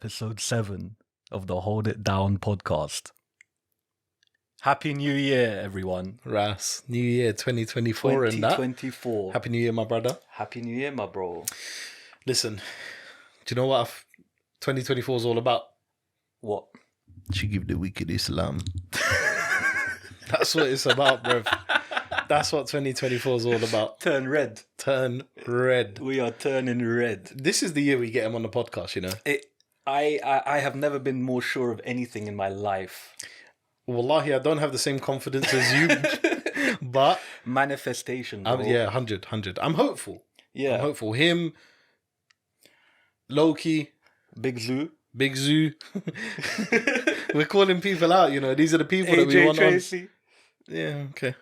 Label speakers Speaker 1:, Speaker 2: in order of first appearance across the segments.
Speaker 1: episode 7 of the Hold It Down podcast. Happy New Year, everyone.
Speaker 2: Ras, New Year 2024 and that.
Speaker 1: 2024.
Speaker 2: Happy New Year, my brother.
Speaker 1: Happy New Year, my bro.
Speaker 2: Listen, do you know what 2024 is all about?
Speaker 1: What?
Speaker 2: She give the wicked Islam. That's what it's about, bruv. That's what 2024 is all about.
Speaker 1: Turn red.
Speaker 2: Turn red.
Speaker 1: We are turning red.
Speaker 2: This is the year we get him on the podcast, you know?
Speaker 1: I have never been more sure of anything in my life.
Speaker 2: Wallahi, I don't have the same confidence as you, but...
Speaker 1: Manifestation, bro.
Speaker 2: Yeah, 100. I'm hopeful.
Speaker 1: Yeah.
Speaker 2: I'm hopeful. Him, Loki,
Speaker 1: Big Zoo.
Speaker 2: Big Zoo. We're calling people out, you know. These are the people that we
Speaker 1: AJ
Speaker 2: want
Speaker 1: Tracy.
Speaker 2: on. Yeah, okay.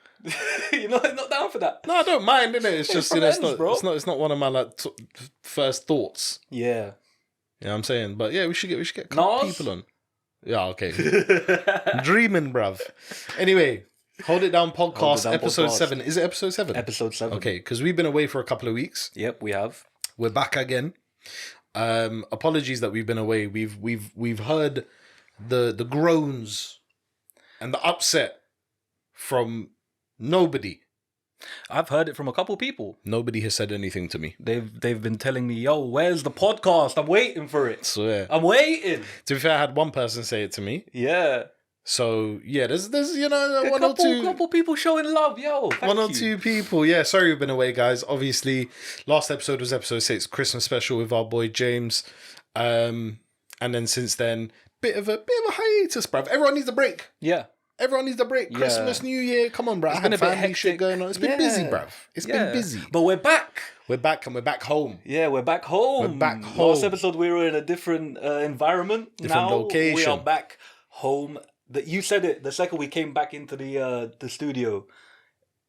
Speaker 1: You're not down for that?
Speaker 2: No, I don't mind, innit? It's just, you know,
Speaker 1: Friends,
Speaker 2: it's not one of my like first thoughts.
Speaker 1: Yeah.
Speaker 2: You know what I'm saying? But yeah, we should get a
Speaker 1: Nas?
Speaker 2: couple people on. Yeah, okay. Dreaming, bruv. Anyway, Hold It Down podcast, episode 7. Is it episode 7?
Speaker 1: Episode 7.
Speaker 2: Okay, because we've been away for a couple of weeks.
Speaker 1: Yep, we have.
Speaker 2: We're back again. Apologies that we've been away. We've heard the groans and the upset from nobody.
Speaker 1: I've heard it from a couple people.
Speaker 2: Nobody has said anything to me.
Speaker 1: They've been telling me, yo, where's the podcast? I'm waiting for it.
Speaker 2: Swear.
Speaker 1: I'm waiting.
Speaker 2: To be fair, I had one person say it to me.
Speaker 1: Yeah.
Speaker 2: So yeah, there's you know
Speaker 1: A couple people showing love, yo.
Speaker 2: One or two people. Yeah, sorry we've been away, guys. Obviously, last episode was episode 6, Christmas special with our boy James. And then since then, bit of a hiatus, bruv. Everyone needs a break.
Speaker 1: Yeah.
Speaker 2: Everyone needs a break.
Speaker 1: Yeah.
Speaker 2: Christmas, New Year. Come on, bruv. I had
Speaker 1: been a bit
Speaker 2: family shit
Speaker 1: hectic.
Speaker 2: going on. It's been busy, bruv. It's been busy.
Speaker 1: But we're back.
Speaker 2: We're back and we're back home.
Speaker 1: Yeah, we're back home.
Speaker 2: We're back home.
Speaker 1: Last episode we were in a different environment.
Speaker 2: Different
Speaker 1: now
Speaker 2: location.
Speaker 1: we are back home. You said it the second we came back into the studio.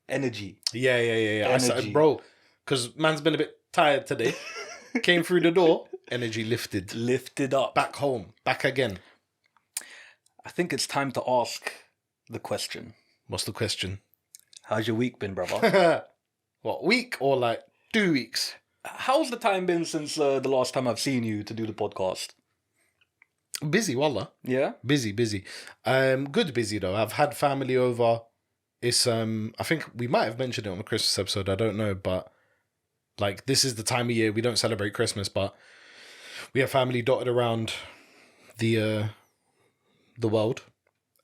Speaker 1: Energy.
Speaker 2: Yeah. I said,
Speaker 1: Energy.
Speaker 2: bro, because man's been a bit tired today. Came through the door. Energy lifted.
Speaker 1: Lifted up.
Speaker 2: Back home. Back again.
Speaker 1: I think it's time to ask the question.
Speaker 2: What's the question?
Speaker 1: How's your week been, brother?
Speaker 2: What, week or like 2 weeks?
Speaker 1: How's the time been since the last time I've seen you to do the podcast?
Speaker 2: Busy, wallah.
Speaker 1: Yeah?
Speaker 2: Busy. Good busy though. I've had family over. It's I think we might have mentioned it on the Christmas episode, I don't know, but like this is the time of year we don't celebrate Christmas, but we have family dotted around the world.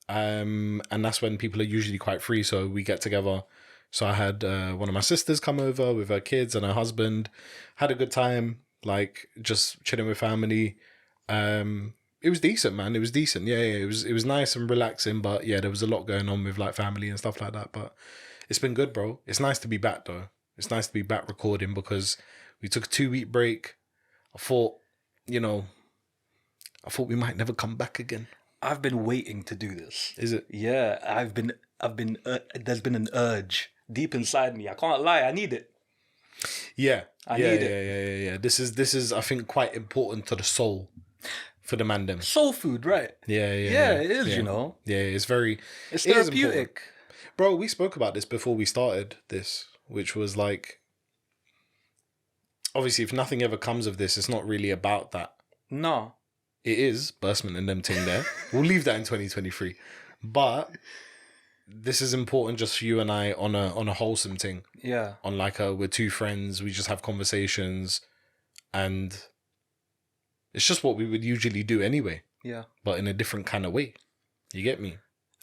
Speaker 2: And that's when people are usually quite free, so we get together. So I had one of my sisters come over with her kids and her husband. Had a good time, like just chilling with family. It was decent, man. It was decent. Yeah. It was nice and relaxing, but yeah, there was a lot going on with like family and stuff like that. But it's been good, bro. It's nice to be back though. It's nice to be back recording because we took a 2-week break. I thought we might never come back again.
Speaker 1: I've been waiting to do this.
Speaker 2: Is it?
Speaker 1: Yeah, I've been there's been an urge deep inside me. I can't lie, I need it.
Speaker 2: Yeah.
Speaker 1: I need it.
Speaker 2: Yeah. This is I think quite important to the soul for the mandem.
Speaker 1: Soul food, right?
Speaker 2: Yeah.
Speaker 1: Yeah, it is, you know.
Speaker 2: Yeah, it's very...
Speaker 1: It's
Speaker 2: it is
Speaker 1: therapeutic.
Speaker 2: important. Bro, we spoke about this before we started this, which was like... Obviously, if nothing ever comes of this, it's not really about that.
Speaker 1: No.
Speaker 2: It is, Burstman and them ting there. We'll leave that in 2023. But this is important just for you and I on a wholesome thing.
Speaker 1: Yeah.
Speaker 2: On like we're two friends, we just have conversations, and it's just what we would usually do anyway.
Speaker 1: Yeah.
Speaker 2: But in a different kind of way. You get me?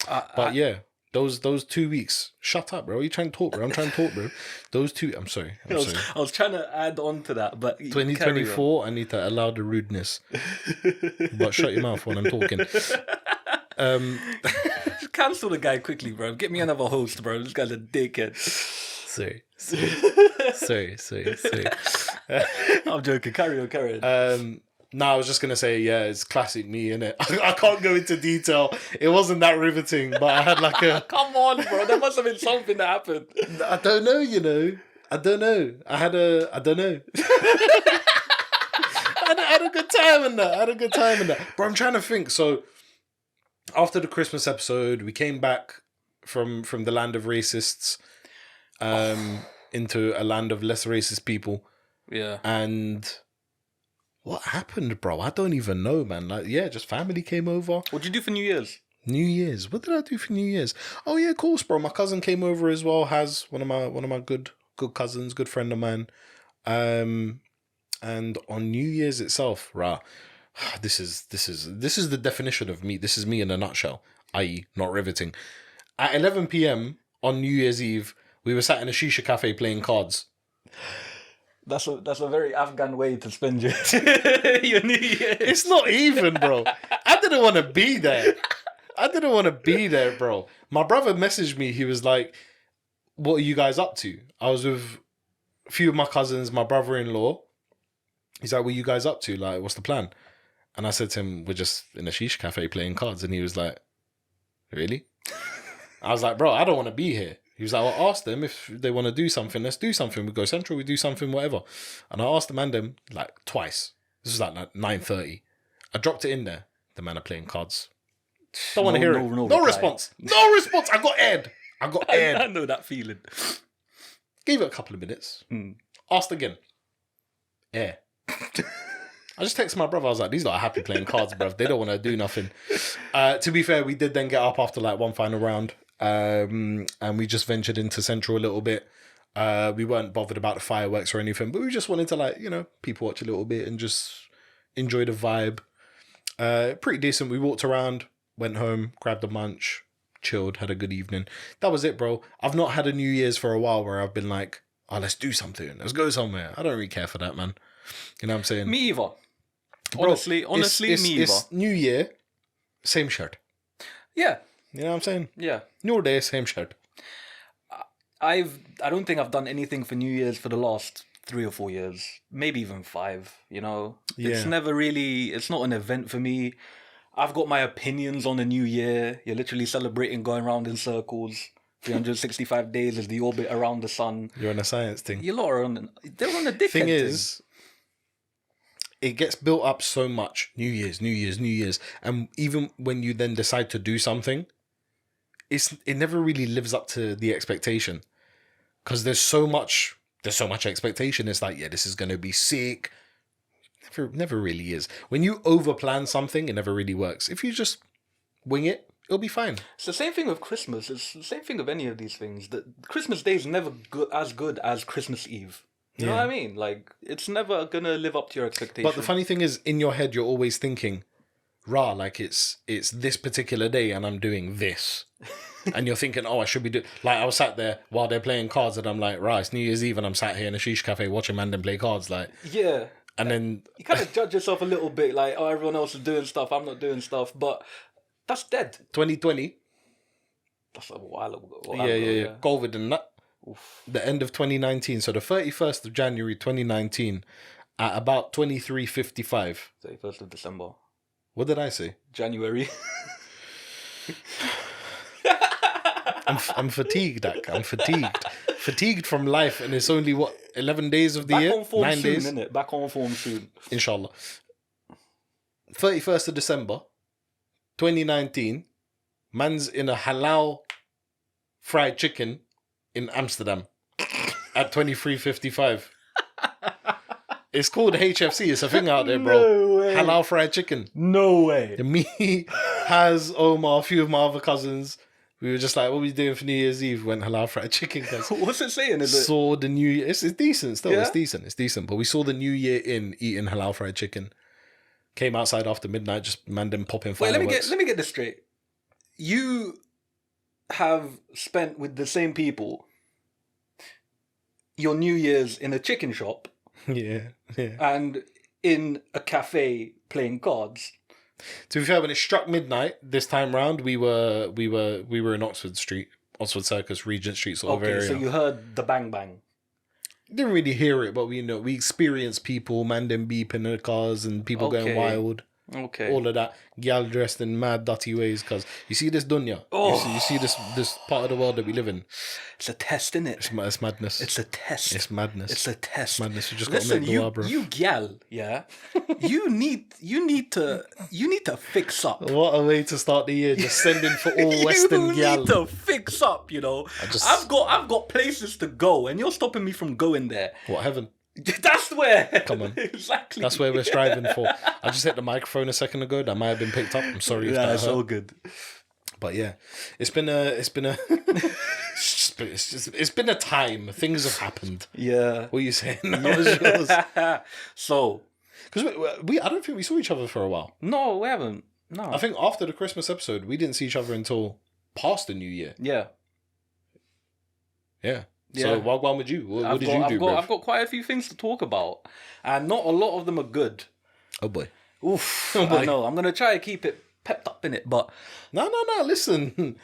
Speaker 2: But yeah, those 2 weeks. Shut up, bro. You trying to talk, bro? I'm trying to talk, bro. Those two. I'm sorry.
Speaker 1: I was trying to add on to that, but
Speaker 2: 2024. I need to allow the rudeness. But shut your mouth when I'm talking.
Speaker 1: Just cancel the guy quickly, bro. Get me another host, bro. This guy's a dickhead.
Speaker 2: Sorry.
Speaker 1: I'm joking. Carry on.
Speaker 2: No, I was just going to say, yeah, it's classic me, innit? I can't go into detail. It wasn't that riveting, but I had like a...
Speaker 1: Come on, bro. There must have been something that happened.
Speaker 2: I don't know, you know. I don't know. I don't know. I had a good time in that. But I'm trying to think. So, after the Christmas episode, we came back from the land of racists into a land of less racist people.
Speaker 1: Yeah.
Speaker 2: And... what happened, bro? I don't even know, man. Like, yeah, just family came over.
Speaker 1: What'd you do for New Year's?
Speaker 2: New Year's. What did I do for New Year's? Oh yeah, of course, bro. My cousin came over as well. Has one of my good cousins, good friend of mine. And on New Year's itself, rah, this is the definition of me. This is me in a nutshell, i.e., not riveting. At 11 p.m. on New Year's Eve, we were sat in a shisha cafe playing cards.
Speaker 1: That's a very Afghan way to spend your your New Year.
Speaker 2: It's not even, bro. I didn't want to be there, bro. My brother messaged me. He was like, "What are you guys up to?" I was with a few of my cousins, my brother-in-law. He's like, "What are you guys up to? Like, what's the plan?" And I said to him, "We're just in a shisha cafe playing cards." And he was like, "Really?" I was like, "Bro, I don't want to be here." He was like, "Well, ask them if they want to do something. Let's do something. We go central, we do something, whatever." And I asked the man them like twice. This was like 9:30. I dropped it in there. The man are playing cards. Don't want to hear it. No response. No response. I got aired.
Speaker 1: I know that feeling.
Speaker 2: Gave it a couple of minutes. Asked again. Air. I just texted my brother. I was like, "These lot are happy playing cards, bruv. They don't want to do nothing." To be fair, we did then get up after like one final round. And we just ventured into Central a little bit. We weren't bothered about the fireworks or anything, but we just wanted to, like, you know, people watch a little bit and just enjoy the vibe. Pretty decent. We walked around, went home, grabbed a munch, chilled, had a good evening. That was it, bro. I've not had a New Year's for a while where I've been like, "Oh, let's do something. Let's go somewhere." I don't really care for that, man. You know what I'm saying?
Speaker 1: Me either.
Speaker 2: Bro,
Speaker 1: honestly, me either.
Speaker 2: It's New Year, same shirt.
Speaker 1: Yeah.
Speaker 2: You know what I'm saying?
Speaker 1: Yeah.
Speaker 2: New day, same shirt.
Speaker 1: I don't think I've done anything for New Year's for the last 3 or 4 years, maybe even 5. You know, It's never really. It's not an event for me. I've got my opinions on the New Year. You're literally celebrating going around in circles. 365 days is the orbit around the sun.
Speaker 2: You're on a science thing.
Speaker 1: You lot are on. They're on a dickhead
Speaker 2: thing. Is, it gets built up so much. New Year's, and even when you then decide to do something, it never really lives up to the expectation, because there's so much expectation. It's like, yeah, this is gonna be sick. Never really is. When you overplan something, it never really works. If you just wing it, it'll be fine.
Speaker 1: It's the same thing with Christmas. It's the same thing with any of these things. The Christmas Day is never as good as Christmas Eve. You know what I mean? Like, it's never gonna live up to your expectations.
Speaker 2: But the funny thing is, in your head, you're always thinking, "Rah, like it's this particular day, and I'm doing this." And you're thinking, "Oh, I should be doing." Like, I was sat there while they're playing cards, and I'm like, "Right, it's New Year's Eve, and I'm sat here in a shisha cafe watching Mandem play cards." Like,
Speaker 1: yeah.
Speaker 2: And then
Speaker 1: you kind of judge yourself a little bit, like, "Oh, everyone else is doing stuff, I'm not doing stuff." But that's dead.
Speaker 2: 2020.
Speaker 1: That's a while ago.
Speaker 2: Yeah. COVID and that.
Speaker 1: Oof.
Speaker 2: The end of 2019. So the 31st of January 2019 at about 23:55.
Speaker 1: 31st of December.
Speaker 2: What did I say?
Speaker 1: January.
Speaker 2: I'm fatigued, Dak. I'm fatigued. Fatigued from life, and it's only, 11 days of the year?
Speaker 1: Back on form
Speaker 2: 9
Speaker 1: soon,
Speaker 2: days?
Speaker 1: innit? Back on form soon.
Speaker 2: Inshallah. 31st of December 2019. Man's in a halal fried chicken in Amsterdam at 23:55. It's called HFC. It's a thing out there, bro.
Speaker 1: No way.
Speaker 2: Halal fried chicken.
Speaker 1: No way.
Speaker 2: Me, Has, Omar, a few of my other cousins. We were just like, "What are we doing for New Year's Eve?" Went halal fried chicken.
Speaker 1: What's it saying? Is it?
Speaker 2: Saw the New Year. It's decent still.
Speaker 1: Yeah?
Speaker 2: It's decent. But we saw the New Year in eating halal fried chicken. Came outside after midnight, just Mandem popping
Speaker 1: Wait,
Speaker 2: fireworks.
Speaker 1: let me get this straight. You have spent with the same people your New Year's in a chicken shop
Speaker 2: Yeah.
Speaker 1: and in a cafe playing cards.
Speaker 2: To be fair, when it struck midnight this time round, we were in Oxford Street, Oxford Circus, Regent Street sort of
Speaker 1: Okay,
Speaker 2: area.
Speaker 1: so you heard the bang bang.
Speaker 2: Didn't really hear it, but we experienced people, Mandem beeping their cars and people going
Speaker 1: Okay.
Speaker 2: wild.
Speaker 1: Okay.
Speaker 2: All of that, gal dressed in mad dirty ways. Because you see this dunya, you see this part of the world that we live in.
Speaker 1: It's a test, innit?
Speaker 2: It's madness.
Speaker 1: It's a test.
Speaker 2: It's madness.
Speaker 1: It's a test.
Speaker 2: Madness. You just got to
Speaker 1: Listen,
Speaker 2: make dua, bro.
Speaker 1: you gal, yeah. you need to fix up.
Speaker 2: What a way to start the year! Just sending for all Western
Speaker 1: you
Speaker 2: gal.
Speaker 1: need to fix up. You know, I've got places to go, and you're stopping me from going there.
Speaker 2: What, heaven?
Speaker 1: That's where.
Speaker 2: Come on.
Speaker 1: Exactly.
Speaker 2: That's where we're striving for. I just hit the microphone a second ago. That might have been picked up. I'm sorry if
Speaker 1: Yeah,
Speaker 2: that
Speaker 1: it's
Speaker 2: hurt.
Speaker 1: all good.
Speaker 2: But yeah, it's been a it's been a time. Things have happened.
Speaker 1: Yeah.
Speaker 2: What are you saying? That was yours.
Speaker 1: So,
Speaker 2: Because I don't think we saw each other for a while.
Speaker 1: no, we haven't. No.
Speaker 2: I think after the Christmas episode, we didn't see each other until past the New Year.
Speaker 1: Yeah.
Speaker 2: Yeah.
Speaker 1: Yeah.
Speaker 2: So what with you? What did you do, bruv?
Speaker 1: I've got quite a few things to talk about, and not a lot of them are good.
Speaker 2: Oh boy.
Speaker 1: Oof.
Speaker 2: Oh, boy.
Speaker 1: I know. I'm gonna try to keep it pepped up in it, but
Speaker 2: No. Listen.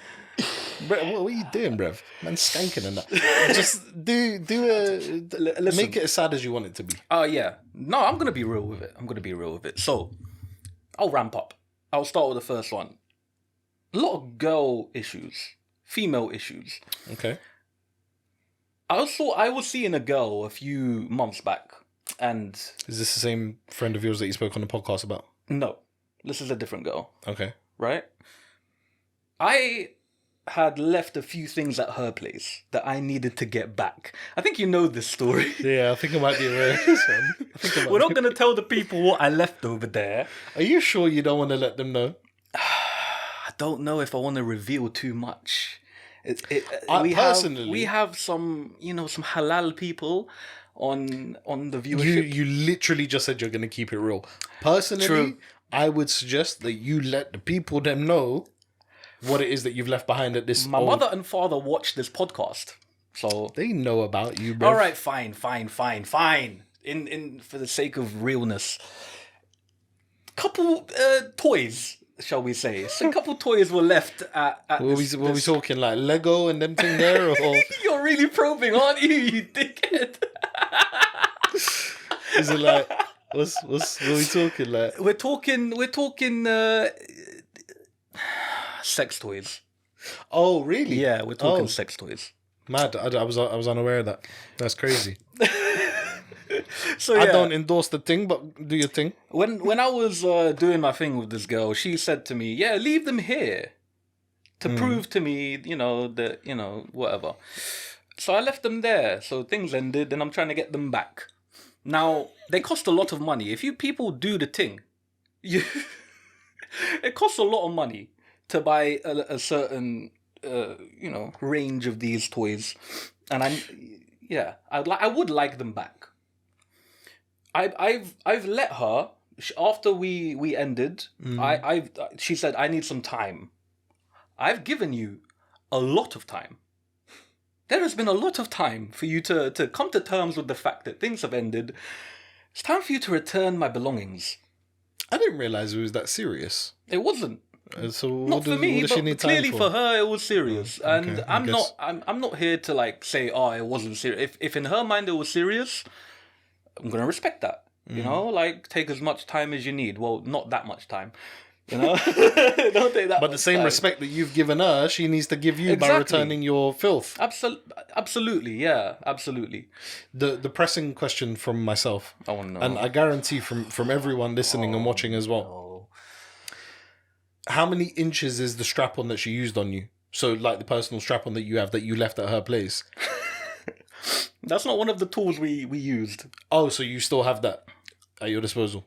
Speaker 2: Bruv, what are you doing, bruv? Man, skanking and that. Just
Speaker 1: listen.
Speaker 2: make it as sad as you want it to be.
Speaker 1: Yeah. No, I'm gonna be real with it. So, I'll ramp up. I'll start with the first one. A lot of girl issues, female issues.
Speaker 2: Okay.
Speaker 1: I was seeing a girl a few months back, and
Speaker 2: Is this the same friend of yours that you spoke on the podcast about?
Speaker 1: no, this is a different girl,
Speaker 2: Okay.
Speaker 1: right? I had left a few things at her place that I needed to get back. I think you know this story.
Speaker 2: Yeah, I think I might be aware of this one.
Speaker 1: We're not going to tell the people what I left over there.
Speaker 2: Are you sure you don't want to let them know?
Speaker 1: I don't know if I want to reveal too much.
Speaker 2: Personally,
Speaker 1: we have some, some halal people on the viewership.
Speaker 2: you literally just said you're going to keep it real. Personally,
Speaker 1: True.
Speaker 2: I would suggest that you let the people them know what it is that you've left behind at this.
Speaker 1: My mother and father watch this podcast, so
Speaker 2: They know about you, bro.
Speaker 1: all right, fine. In for the sake of realness, couple toys, shall we say? So a couple toys were left at
Speaker 2: Were we talking like Lego and them thing there, or
Speaker 1: You're really probing, aren't you, you dickhead?
Speaker 2: is it like what are we talking like?
Speaker 1: We're talking sex toys.
Speaker 2: Oh, really?
Speaker 1: Yeah, we're talking
Speaker 2: Oh.
Speaker 1: sex toys.
Speaker 2: Mad. I was unaware of that. That's crazy.
Speaker 1: So
Speaker 2: I don't endorse the thing, but do your thing.
Speaker 1: when I was doing my thing with this girl, she said to me, "Yeah, leave them here to prove to me, that whatever." So I left them there. So things ended, and I'm trying to get them back. Now they cost a lot of money. If you people do the thing, it costs a lot of money to buy a certain range of these toys, and I would like them back. I've let her after we ended. She said I need some time. I've given you a lot of time. There has been a lot of time for you to come to terms with the fact that things have ended. It's time for you to return my belongings.
Speaker 2: I didn't realize it was that serious.
Speaker 1: It wasn't.
Speaker 2: So
Speaker 1: Not for me,
Speaker 2: what does she
Speaker 1: but
Speaker 2: need time
Speaker 1: clearly for her it was serious. And
Speaker 2: okay, I guess.
Speaker 1: I'm not here to like say, oh, it wasn't serious. If in her mind it was serious, I'm gonna respect that. Like take as much time as you need. Well, not that much time. Don't take that.
Speaker 2: But the same respect that you've given her, she needs to give you by
Speaker 1: Exactly.
Speaker 2: returning your filth.
Speaker 1: Absolutely, yeah, absolutely.
Speaker 2: The pressing question from myself,
Speaker 1: Oh no.
Speaker 2: and I guarantee from everyone listening and watching as well.
Speaker 1: Oh.
Speaker 2: How many inches is the strap-on that she used on you? So, like the personal strap-on that you have that you left at her place.
Speaker 1: That's not one of the tools we used.
Speaker 2: Oh, so you still have that at your disposal?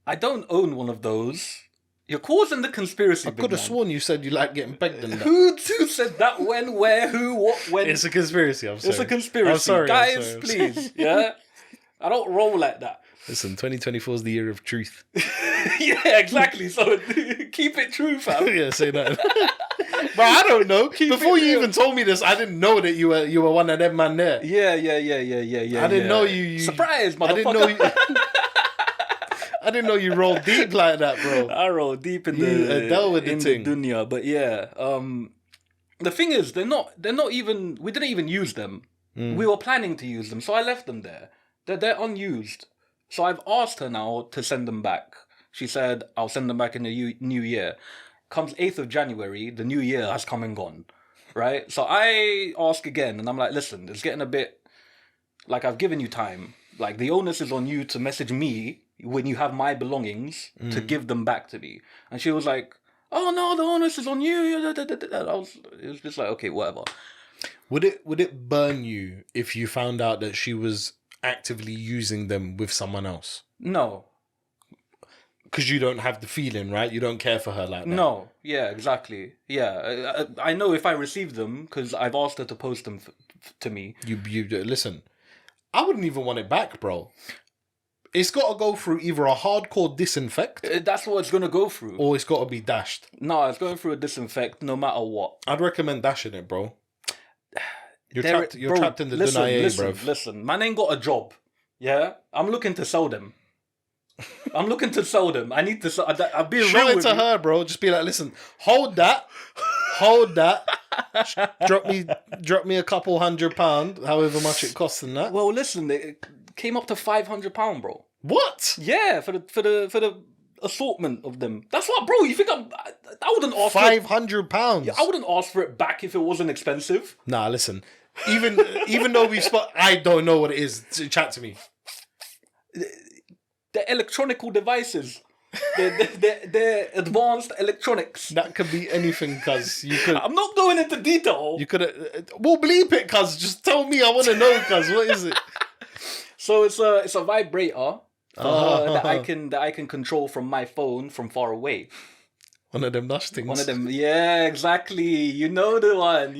Speaker 1: I don't own one of those. You're causing the conspiracy.
Speaker 2: I could have sworn you said you like getting pegged and that.
Speaker 1: Who said that? When? Where? Who? What? When?
Speaker 2: It's a conspiracy, I'm sorry.
Speaker 1: It's a conspiracy.
Speaker 2: I'm sorry,
Speaker 1: Guys,
Speaker 2: I'm sorry.
Speaker 1: please. Yeah? I don't roll like that.
Speaker 2: Listen, 2024 is the year of truth.
Speaker 1: Yeah, exactly. So keep it true, fam.
Speaker 2: Yeah, say that. But I don't know. Before
Speaker 1: it
Speaker 2: you
Speaker 1: real.
Speaker 2: even told me this, I didn't know that you were one of them man there.
Speaker 1: Yeah.
Speaker 2: I didn't know you.
Speaker 1: Surprise, motherfucker.
Speaker 2: I didn't know you. I didn't know you rolled deep like that, bro.
Speaker 1: I roll deep in
Speaker 2: You dealt with the
Speaker 1: in
Speaker 2: thing.
Speaker 1: the dunya, but yeah. The thing is, they're not even. We didn't even use them. We were planning to use them, so I left them there. They're unused. So I've asked her now to send them back. She said I'll send them back in the new year. Comes 8th of January, the new year has come and gone, right? So I ask again, and I'm like, listen, it's getting a bit like I've given you time. Like the onus is on you to message me when you have my belongings to give them back to me. And she was like, oh no, the onus is on you. It was just like, okay, whatever.
Speaker 2: Would it burn you if you found out that she was actively using them with someone else?
Speaker 1: No.
Speaker 2: Because you don't have the feeling, right? You don't care for her like that.
Speaker 1: No. Yeah, exactly. Yeah. I know if I receive them, because I've asked her to post them to me.
Speaker 2: You listen, I wouldn't even want it back, bro. It's got to go through either a hardcore disinfect.
Speaker 1: That's what it's going to go through.
Speaker 2: Or it's got to be dashed.
Speaker 1: No, it's going through a disinfect no matter what.
Speaker 2: I'd recommend dashing it, bro. You're trapped in the denier, bro.
Speaker 1: Listen, man ain't got a job. Yeah? I'm looking to sell them. I need to sell. I'll be
Speaker 2: Show it to her, bro. Just be like, listen, hold that. drop me a couple £100, however much it costs and that.
Speaker 1: Well, listen, it came up to £500, bro.
Speaker 2: What?
Speaker 1: Yeah, for the assortment of them. That's what, bro. You think I wouldn't ask
Speaker 2: £500?
Speaker 1: Yeah, I wouldn't ask for it back if it wasn't expensive.
Speaker 2: Nah, listen. Even though I don't know what it is. Chat to me.
Speaker 1: They're electronical devices. They're advanced electronics.
Speaker 2: That could be anything, cuz you could.
Speaker 1: I'm not going into detail.
Speaker 2: You could. We'll bleep it, cuz. Just tell me. I want to know, cuz. What is it?
Speaker 1: So it's a vibrator that I can control from my phone from far away.
Speaker 2: One of them Lush things.
Speaker 1: One of them. Yeah, exactly. You know the one.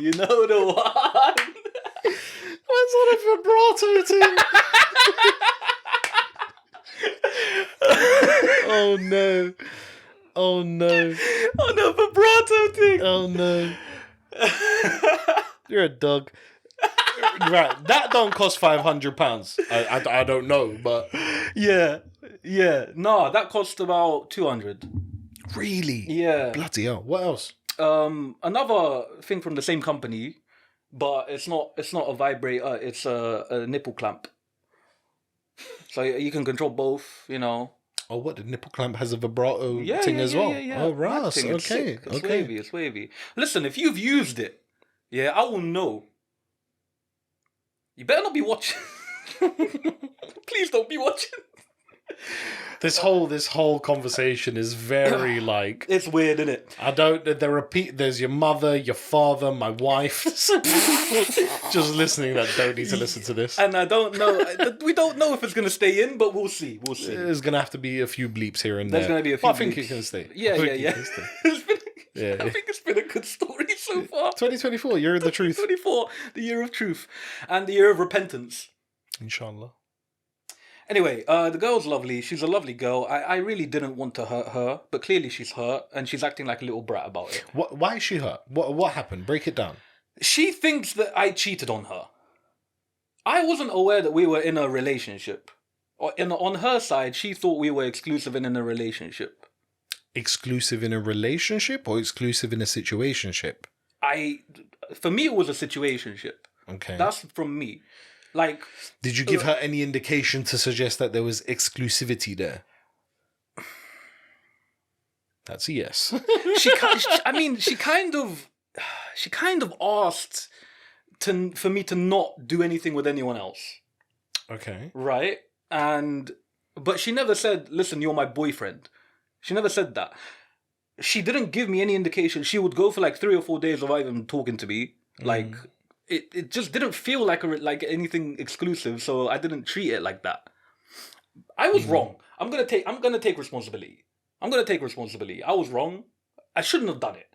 Speaker 2: What's on a vibrato thing? Oh no. On a vibrato thing. Oh no. You're a dog. Right, that don't cost £500. I don't know, but
Speaker 1: yeah. No, that cost about 200.
Speaker 2: Really?
Speaker 1: Yeah.
Speaker 2: Bloody hell. What else?
Speaker 1: Another thing from the same company, but it's not a vibrator. It's a nipple clamp. So you can control both. You know.
Speaker 2: Oh, what? The nipple clamp has a vibrato thing as well?
Speaker 1: Yeah.
Speaker 2: Oh, right.
Speaker 1: Okay. It's wavy. Listen, if you've used it, yeah, I will know. You better not be watching. Please don't be watching.
Speaker 2: This whole conversation is very like...
Speaker 1: It's weird, isn't it?
Speaker 2: There's your mother, your father, my wife. Just listening that don't need to listen to this.
Speaker 1: And I don't know. We don't know if it's going to stay in, but we'll see.
Speaker 2: There's going to have to be a few bleeps here and
Speaker 1: there. There's going to be a few bleeps.
Speaker 2: I think it can stay.
Speaker 1: Yeah. I think it's been a good story so far.
Speaker 2: 2024, year of the truth.
Speaker 1: 2024, the year of truth. And the year of repentance.
Speaker 2: Inshallah.
Speaker 1: Anyway, the girl's lovely. She's a lovely girl. I really didn't want to hurt her, but clearly she's hurt, and she's acting like a little brat about it.
Speaker 2: Why is she hurt? What happened? Break it down.
Speaker 1: She thinks that I cheated on her. I wasn't aware that we were in a relationship. On her side, she thought we were exclusive and in a relationship.
Speaker 2: Exclusive in a relationship or exclusive in a situationship?
Speaker 1: For me, it was a situationship.
Speaker 2: Okay.
Speaker 1: That's from me. Like,
Speaker 2: did you give her any indication to suggest that there was exclusivity there? That's a yes.
Speaker 1: She kind of asked for me to not do anything with anyone else.
Speaker 2: Okay.
Speaker 1: Right? But she never said, "Listen, you're my boyfriend." She never said that. She didn't give me any indication. She would go for like 3 or 4 days without even talking to me. Like, it just didn't feel like anything exclusive, so I didn't treat it like that. I was wrong. I'm gonna take responsibility. I was wrong. I shouldn't have done it.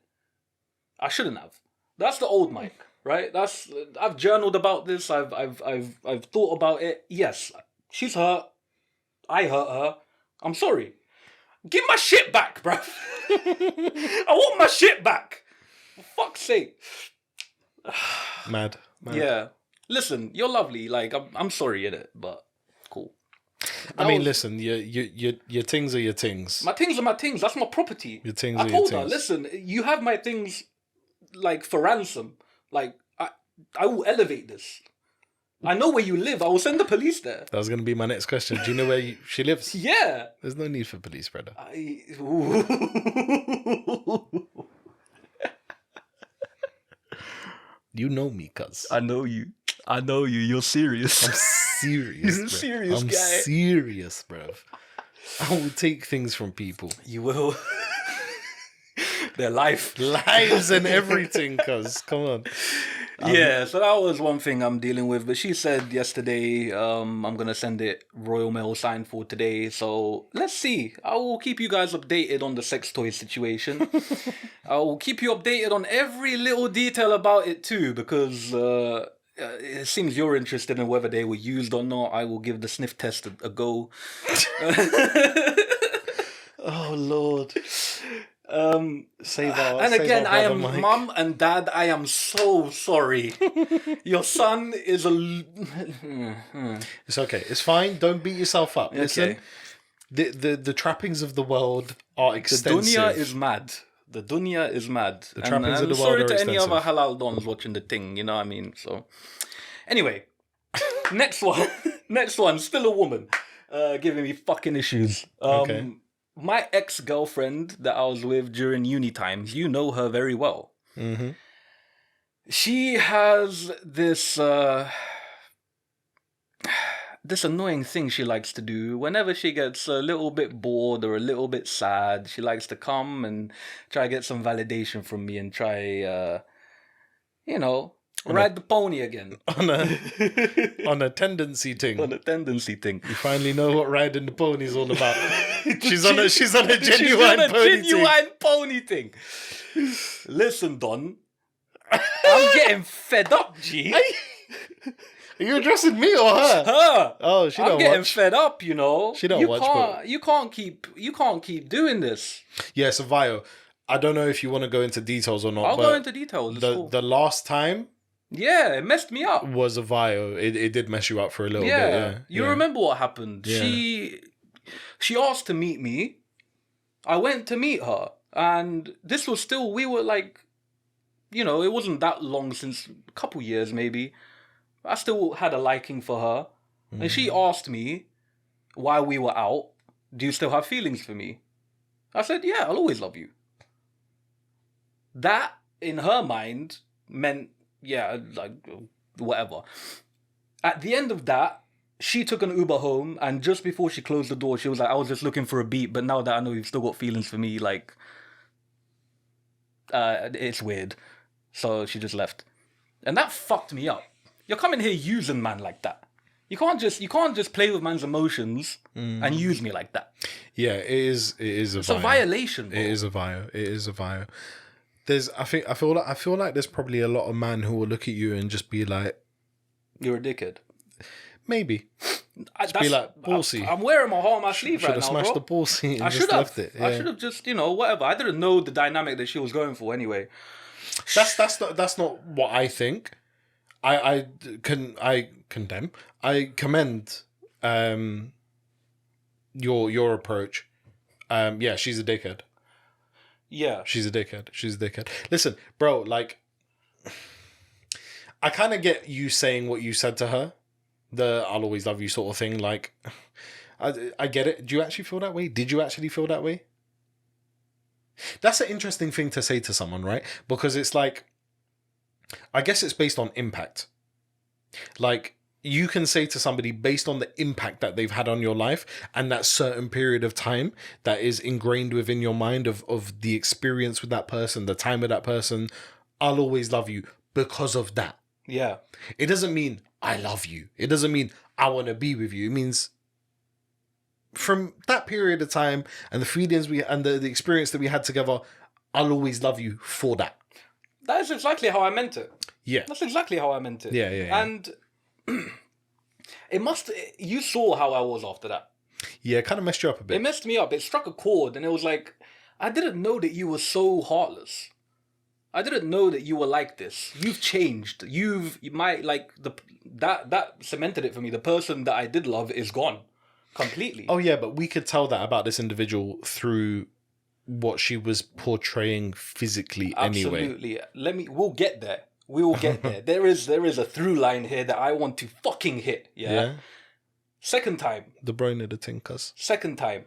Speaker 1: I shouldn't have. That's the old Mike, right? I've journaled about this. I've thought about it. Yes, she's hurt. I hurt her. I'm sorry. Give my shit back, bruv. I want my shit back. For fuck's sake.
Speaker 2: Mad.
Speaker 1: Yeah. Listen, you're lovely. Like, I'm sorry in it, but cool.
Speaker 2: Listen, your things are your things.
Speaker 1: My things are my things. That's my property.
Speaker 2: Your things
Speaker 1: are your things. I told her, listen, you have my things, like, for ransom. Like, I will elevate this. I know where you live. I will send the police there.
Speaker 2: That was going to be my next question. Do you know where she lives?
Speaker 1: Yeah.
Speaker 2: There's no need for police, brother. You know me, cuz.
Speaker 1: I know you. You're serious.
Speaker 2: I'm serious.
Speaker 1: You're a serious guy.
Speaker 2: I'm serious, bruv. I will take things from people.
Speaker 1: You will. Their lives
Speaker 2: and everything, cuz. Come on.
Speaker 1: Yeah, so that was one thing I'm dealing with. But she said yesterday, I'm gonna send it Royal Mail signed for today. So let's see. I will keep you guys updated on the sex toy situation. I will keep you updated on every little detail about it too, because it seems you're interested in whether they were used or not. I will give the sniff test a go.
Speaker 2: Oh Lord. Save our.
Speaker 1: And
Speaker 2: save
Speaker 1: again,
Speaker 2: our
Speaker 1: I
Speaker 2: brother
Speaker 1: am
Speaker 2: Mike.
Speaker 1: mum and dad. I am so sorry. Your son is a.
Speaker 2: It's okay. It's fine. Don't beat yourself up. Listen,
Speaker 1: Okay.
Speaker 2: the trappings of the world are
Speaker 1: The
Speaker 2: extensive.
Speaker 1: dunya is mad. The dunya is mad. The
Speaker 2: trappings of the world
Speaker 1: sorry
Speaker 2: are
Speaker 1: to any
Speaker 2: extensive.
Speaker 1: other halal dons watching the thing. You know what I mean? So, anyway, next one. Next one. Still a woman, giving me fucking issues.
Speaker 2: Okay.
Speaker 1: My ex-girlfriend that I was with during uni times. You know her very well.
Speaker 2: Mm-hmm.
Speaker 1: She has this this annoying thing she likes to do whenever she gets a little bit bored or a little bit sad. She likes to come and try to get some validation from me and try ride the pony again.
Speaker 2: On a tendency thing.
Speaker 1: On a tendency thing.
Speaker 2: You finally know what riding the pony is all about. she's on a genuine
Speaker 1: pony thing. Listen, Don. I'm getting fed up, G.
Speaker 2: Are you addressing me or her?
Speaker 1: Her.
Speaker 2: Oh, she
Speaker 1: I'm
Speaker 2: don't
Speaker 1: getting
Speaker 2: watch.
Speaker 1: fed up, you know.
Speaker 2: She don't watch, but-
Speaker 1: You can't keep doing this.
Speaker 2: Yeah, so Vio, I don't know if you want to go into details or not.
Speaker 1: I'll
Speaker 2: but
Speaker 1: go into details. It's cool.
Speaker 2: the last time
Speaker 1: Yeah, it messed me up.
Speaker 2: was a Vio. It did mess you up for a little bit.
Speaker 1: Yeah.
Speaker 2: Yeah,
Speaker 1: You
Speaker 2: yeah.
Speaker 1: remember what happened?
Speaker 2: Yeah.
Speaker 1: She asked to meet me. I went to meet her, and this was still, we were like, it wasn't that long since, a couple years maybe. I still had a liking for her. And she asked me while we were out, do you still have feelings for me? I said, yeah, I'll always love you. That, in her mind, meant, yeah, like, whatever. At the end of that, she took an Uber home, and just before she closed the door, she was like, I was just looking for a beat, but now that I know you've still got feelings for me, like, it's weird. So she just left. And that fucked me up. You're coming here using man like that. You can't just play with man's emotions and use me like that.
Speaker 2: Yeah, it is a
Speaker 1: It's a violation, bro.
Speaker 2: It is a Vio. I feel like there's probably a lot of men who will look at you and just be like,
Speaker 1: You're a dickhead.
Speaker 2: maybe. Be like, ballsy.
Speaker 1: I'm wearing my heart on my sleeve right now,
Speaker 2: Should have smashed
Speaker 1: bro.
Speaker 2: the ball seat and
Speaker 1: I
Speaker 2: just
Speaker 1: should have.
Speaker 2: left it. Yeah.
Speaker 1: I should have just, whatever. I didn't know the dynamic that she was going for anyway.
Speaker 2: That's not what I think. I condemn. I commend your approach. Yeah, she's a dickhead.
Speaker 1: Yeah.
Speaker 2: She's a dickhead. Listen, bro, like, I kind of get you saying what you said to her, the I'll always love you sort of thing. Like, I get it. Do you actually feel that way? Did you actually feel that way? That's an interesting thing to say to someone, right? Because it's like, I guess it's based on impact. Like, you can say to somebody based on the impact that they've had on your life and that certain period of time that is ingrained within your mind of the experience with that person, the time with that person, I'll always love you because of that.
Speaker 1: Yeah.
Speaker 2: It doesn't mean I love you. It doesn't mean I want to be with you. It means from that period of time and the feelings and the experience that we had together, I'll always love you for that.
Speaker 1: That is exactly how I meant it.
Speaker 2: Yeah.
Speaker 1: That's exactly how I meant it.
Speaker 2: Yeah.
Speaker 1: And you saw how I was after that.
Speaker 2: Yeah, it kind of messed you up a bit.
Speaker 1: It messed me up. It struck a chord, and it was like, I didn't know that you were so heartless. I didn't know that you were like this. You've changed. That cemented it for me. The person that I did love is gone completely.
Speaker 2: Oh yeah, but we could tell that about this individual through what she was portraying physically anyway.
Speaker 1: Absolutely. We'll get there. We will get there. There is a through line here that I want to fucking hit. Yeah. Second time.
Speaker 2: The brain of the tinkers.
Speaker 1: Second time.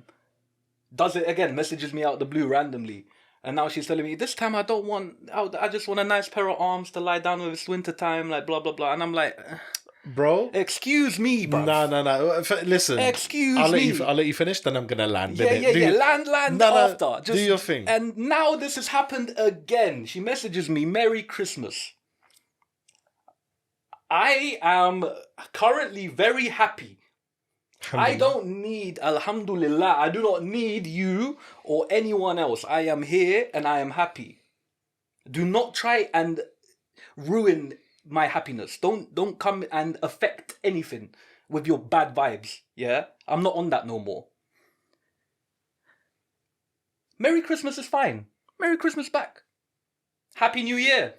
Speaker 1: Does it again, messages me out the blue randomly. And now she's telling me, this time I just want a nice pair of arms to lie down with. It's winter time, like blah, blah, blah. And I'm like,
Speaker 2: bro,
Speaker 1: excuse me, bro.
Speaker 2: No. Listen,
Speaker 1: excuse me.
Speaker 2: I'll let you finish, then I'm going to land.
Speaker 1: Yeah. Land after.
Speaker 2: Do your thing.
Speaker 1: And now this has happened again. She messages me, Merry Christmas. I am currently very happy. I don't need, alhamdulillah, I do not need you or anyone else. I am here and I am happy. Do not try and ruin my happiness. Don't come and affect anything with your bad vibes. Yeah? I'm not on that no more. Merry Christmas is fine. Merry Christmas back. Happy New Year.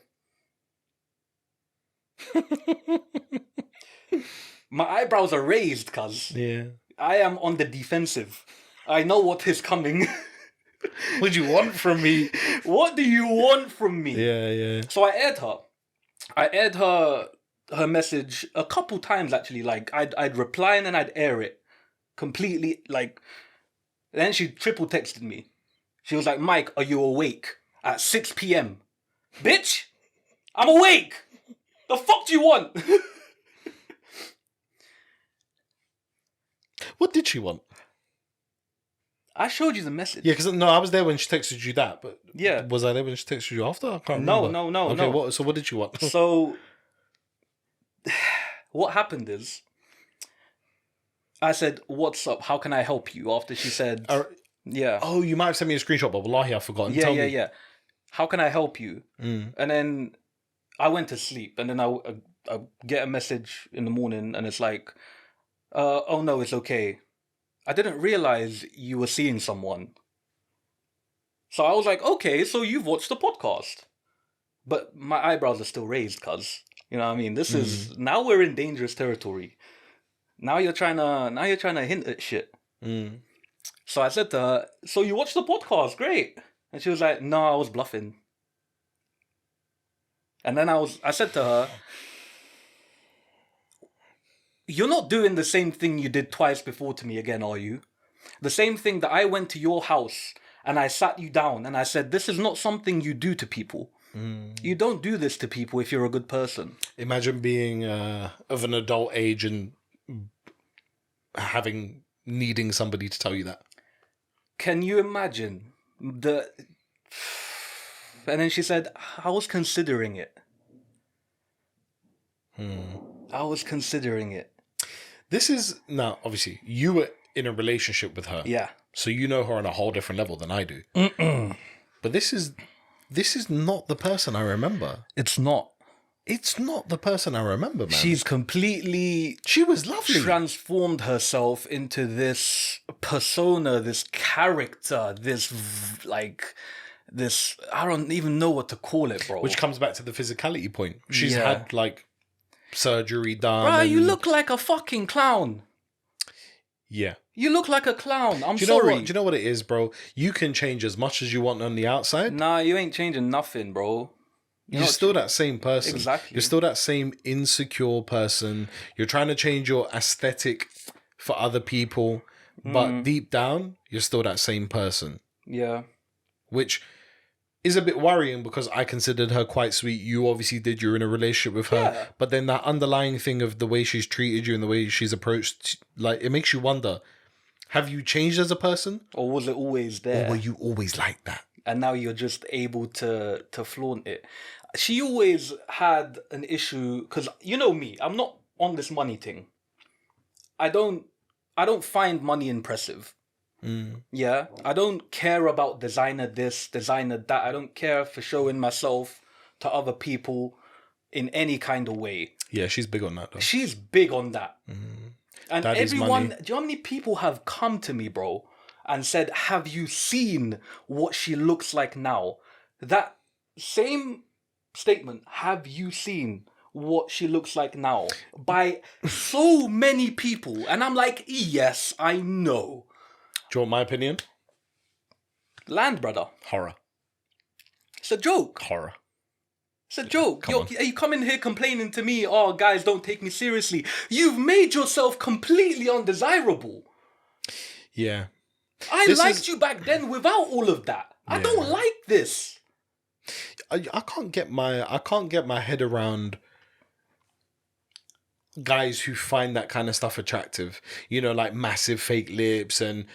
Speaker 1: My eyebrows are raised, cuz.
Speaker 2: Yeah.
Speaker 1: I am on the defensive. I know what is coming.
Speaker 2: What do you want from me?
Speaker 1: What do you want from me?
Speaker 2: Yeah.
Speaker 1: So I aired her. I aired her message a couple times actually. Like I'd reply and then I'd air it completely. Like then she triple texted me. She was like, "Mike, are you awake at 6 p.m.?" Bitch, I'm awake. The fuck do you want?
Speaker 2: What did she want?
Speaker 1: I showed you the message.
Speaker 2: Yeah, because no, I was there when she texted you that, but
Speaker 1: yeah,
Speaker 2: was I there when she texted you after? I can't
Speaker 1: no,
Speaker 2: remember.
Speaker 1: no.
Speaker 2: Okay, so what did you want?
Speaker 1: So what happened is I said, "What's up? How can I help you?" After she said, "Yeah."
Speaker 2: Oh, you might have sent me a screenshot, but wallahi, I've forgotten.
Speaker 1: Yeah,
Speaker 2: Tell me.
Speaker 1: yeah. How can I help you?
Speaker 2: Mm.
Speaker 1: And then I went to sleep, and then I get a message in the morning, and it's like, "Oh no, it's okay. I didn't realize you were seeing someone." So I was like, "Okay, so you've watched the podcast." But my eyebrows are still raised, cuz. You know what I mean? This is now we're in dangerous territory. Now you're trying to hint at shit.
Speaker 2: Mm.
Speaker 1: So I said to her, "So you watched the podcast? Great." And she was like, "No, I was bluffing." And then I said to her, "You're not doing the same thing you did twice before to me again, are you? The same thing that I went to your house and I sat you down and I said, this is not something you do to people. You don't do this to people if you're a good person."
Speaker 2: Imagine being of an adult age and needing somebody to tell you that.
Speaker 1: Can you imagine And then she said, "I was considering it. I was considering it."
Speaker 2: This is now obviously you were in a relationship with her,
Speaker 1: Yeah.
Speaker 2: so you know her on a whole different level than I do. But this is not the person I remember.
Speaker 1: It's not.
Speaker 2: It's not the person I remember, man.
Speaker 1: She's completely
Speaker 2: She was lovely.
Speaker 1: transformed herself into this persona, this character, this I don't even know what to call it, bro.
Speaker 2: Which comes back to the physicality point. She's
Speaker 1: Yeah.
Speaker 2: had like surgery done.
Speaker 1: Bro, you
Speaker 2: and-
Speaker 1: look like a fucking clown.
Speaker 2: Yeah.
Speaker 1: You look like a clown. I'm
Speaker 2: Do you know
Speaker 1: sorry.
Speaker 2: what? Do you know what it is, bro? You can change as much as you want on the outside.
Speaker 1: Nah, you ain't changing nothing, bro.
Speaker 2: You're still that same person.
Speaker 1: Exactly.
Speaker 2: You're still that same insecure person. You're trying to change your aesthetic for other people, but deep down, you're still that same person.
Speaker 1: Yeah.
Speaker 2: Which is a bit worrying because I considered her quite sweet. You obviously did. You're in a relationship with her.
Speaker 1: Yeah.
Speaker 2: But then that underlying thing of the way she's treated you and the way she's approached, like, it makes you wonder, have you changed as a person?
Speaker 1: Or was it always there?
Speaker 2: Or were you always like that?
Speaker 1: And now you're just able to flaunt it. She always had an issue because you know me, I'm not on this money thing. I don't find money impressive. Yeah, I don't care about designer this, designer that. I don't care for showing myself to other people in any kind of way.
Speaker 2: Yeah, she's big on that though.
Speaker 1: She's big on that. And
Speaker 2: Daddy's
Speaker 1: everyone,
Speaker 2: money.
Speaker 1: do you know how many people have come to me, bro, and said, "Have you seen what she looks like now?" That same statement, "Have you seen what she looks like now?" by so many people. And I'm like, yes, I know.
Speaker 2: Do you want my opinion?
Speaker 1: Land, brother.
Speaker 2: Horror.
Speaker 1: It's a joke.
Speaker 2: Horror.
Speaker 1: It's a joke.
Speaker 2: come on.
Speaker 1: Are you coming here complaining to me, "Oh, guys, don't take me seriously"? You've made yourself completely undesirable.
Speaker 2: Yeah.
Speaker 1: I
Speaker 2: This
Speaker 1: liked
Speaker 2: is-
Speaker 1: you back then without all of that. I don't like this.
Speaker 2: I can't get my head around guys who find that kind of stuff attractive. You know, like massive fake lips and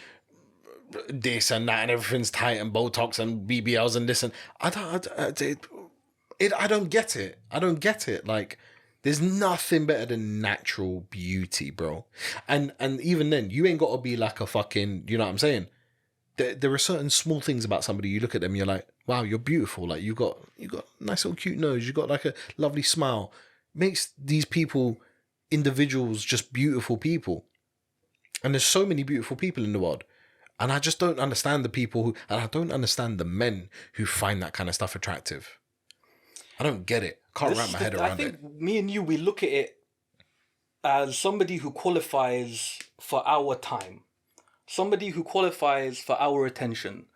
Speaker 2: this and that and everything's tight and Botox and BBLs and this and I don't get it. I don't get it. Like, There's nothing better than natural beauty, bro. And even then, you ain't got to be like a fucking, you know what I'm saying? There are certain small things about somebody, you look at them, you're like, wow, you're beautiful. Like, you got a nice little cute nose. You got like a lovely smile. Makes these people, individuals, just beautiful people. And there's so many beautiful people in the world. And I just don't understand the people who, and I don't understand the men who find that kind of stuff attractive. I don't get it. Can't wrap my head around it.
Speaker 1: I think me and you, we look at it as somebody who qualifies for our time. Somebody who qualifies for our attention.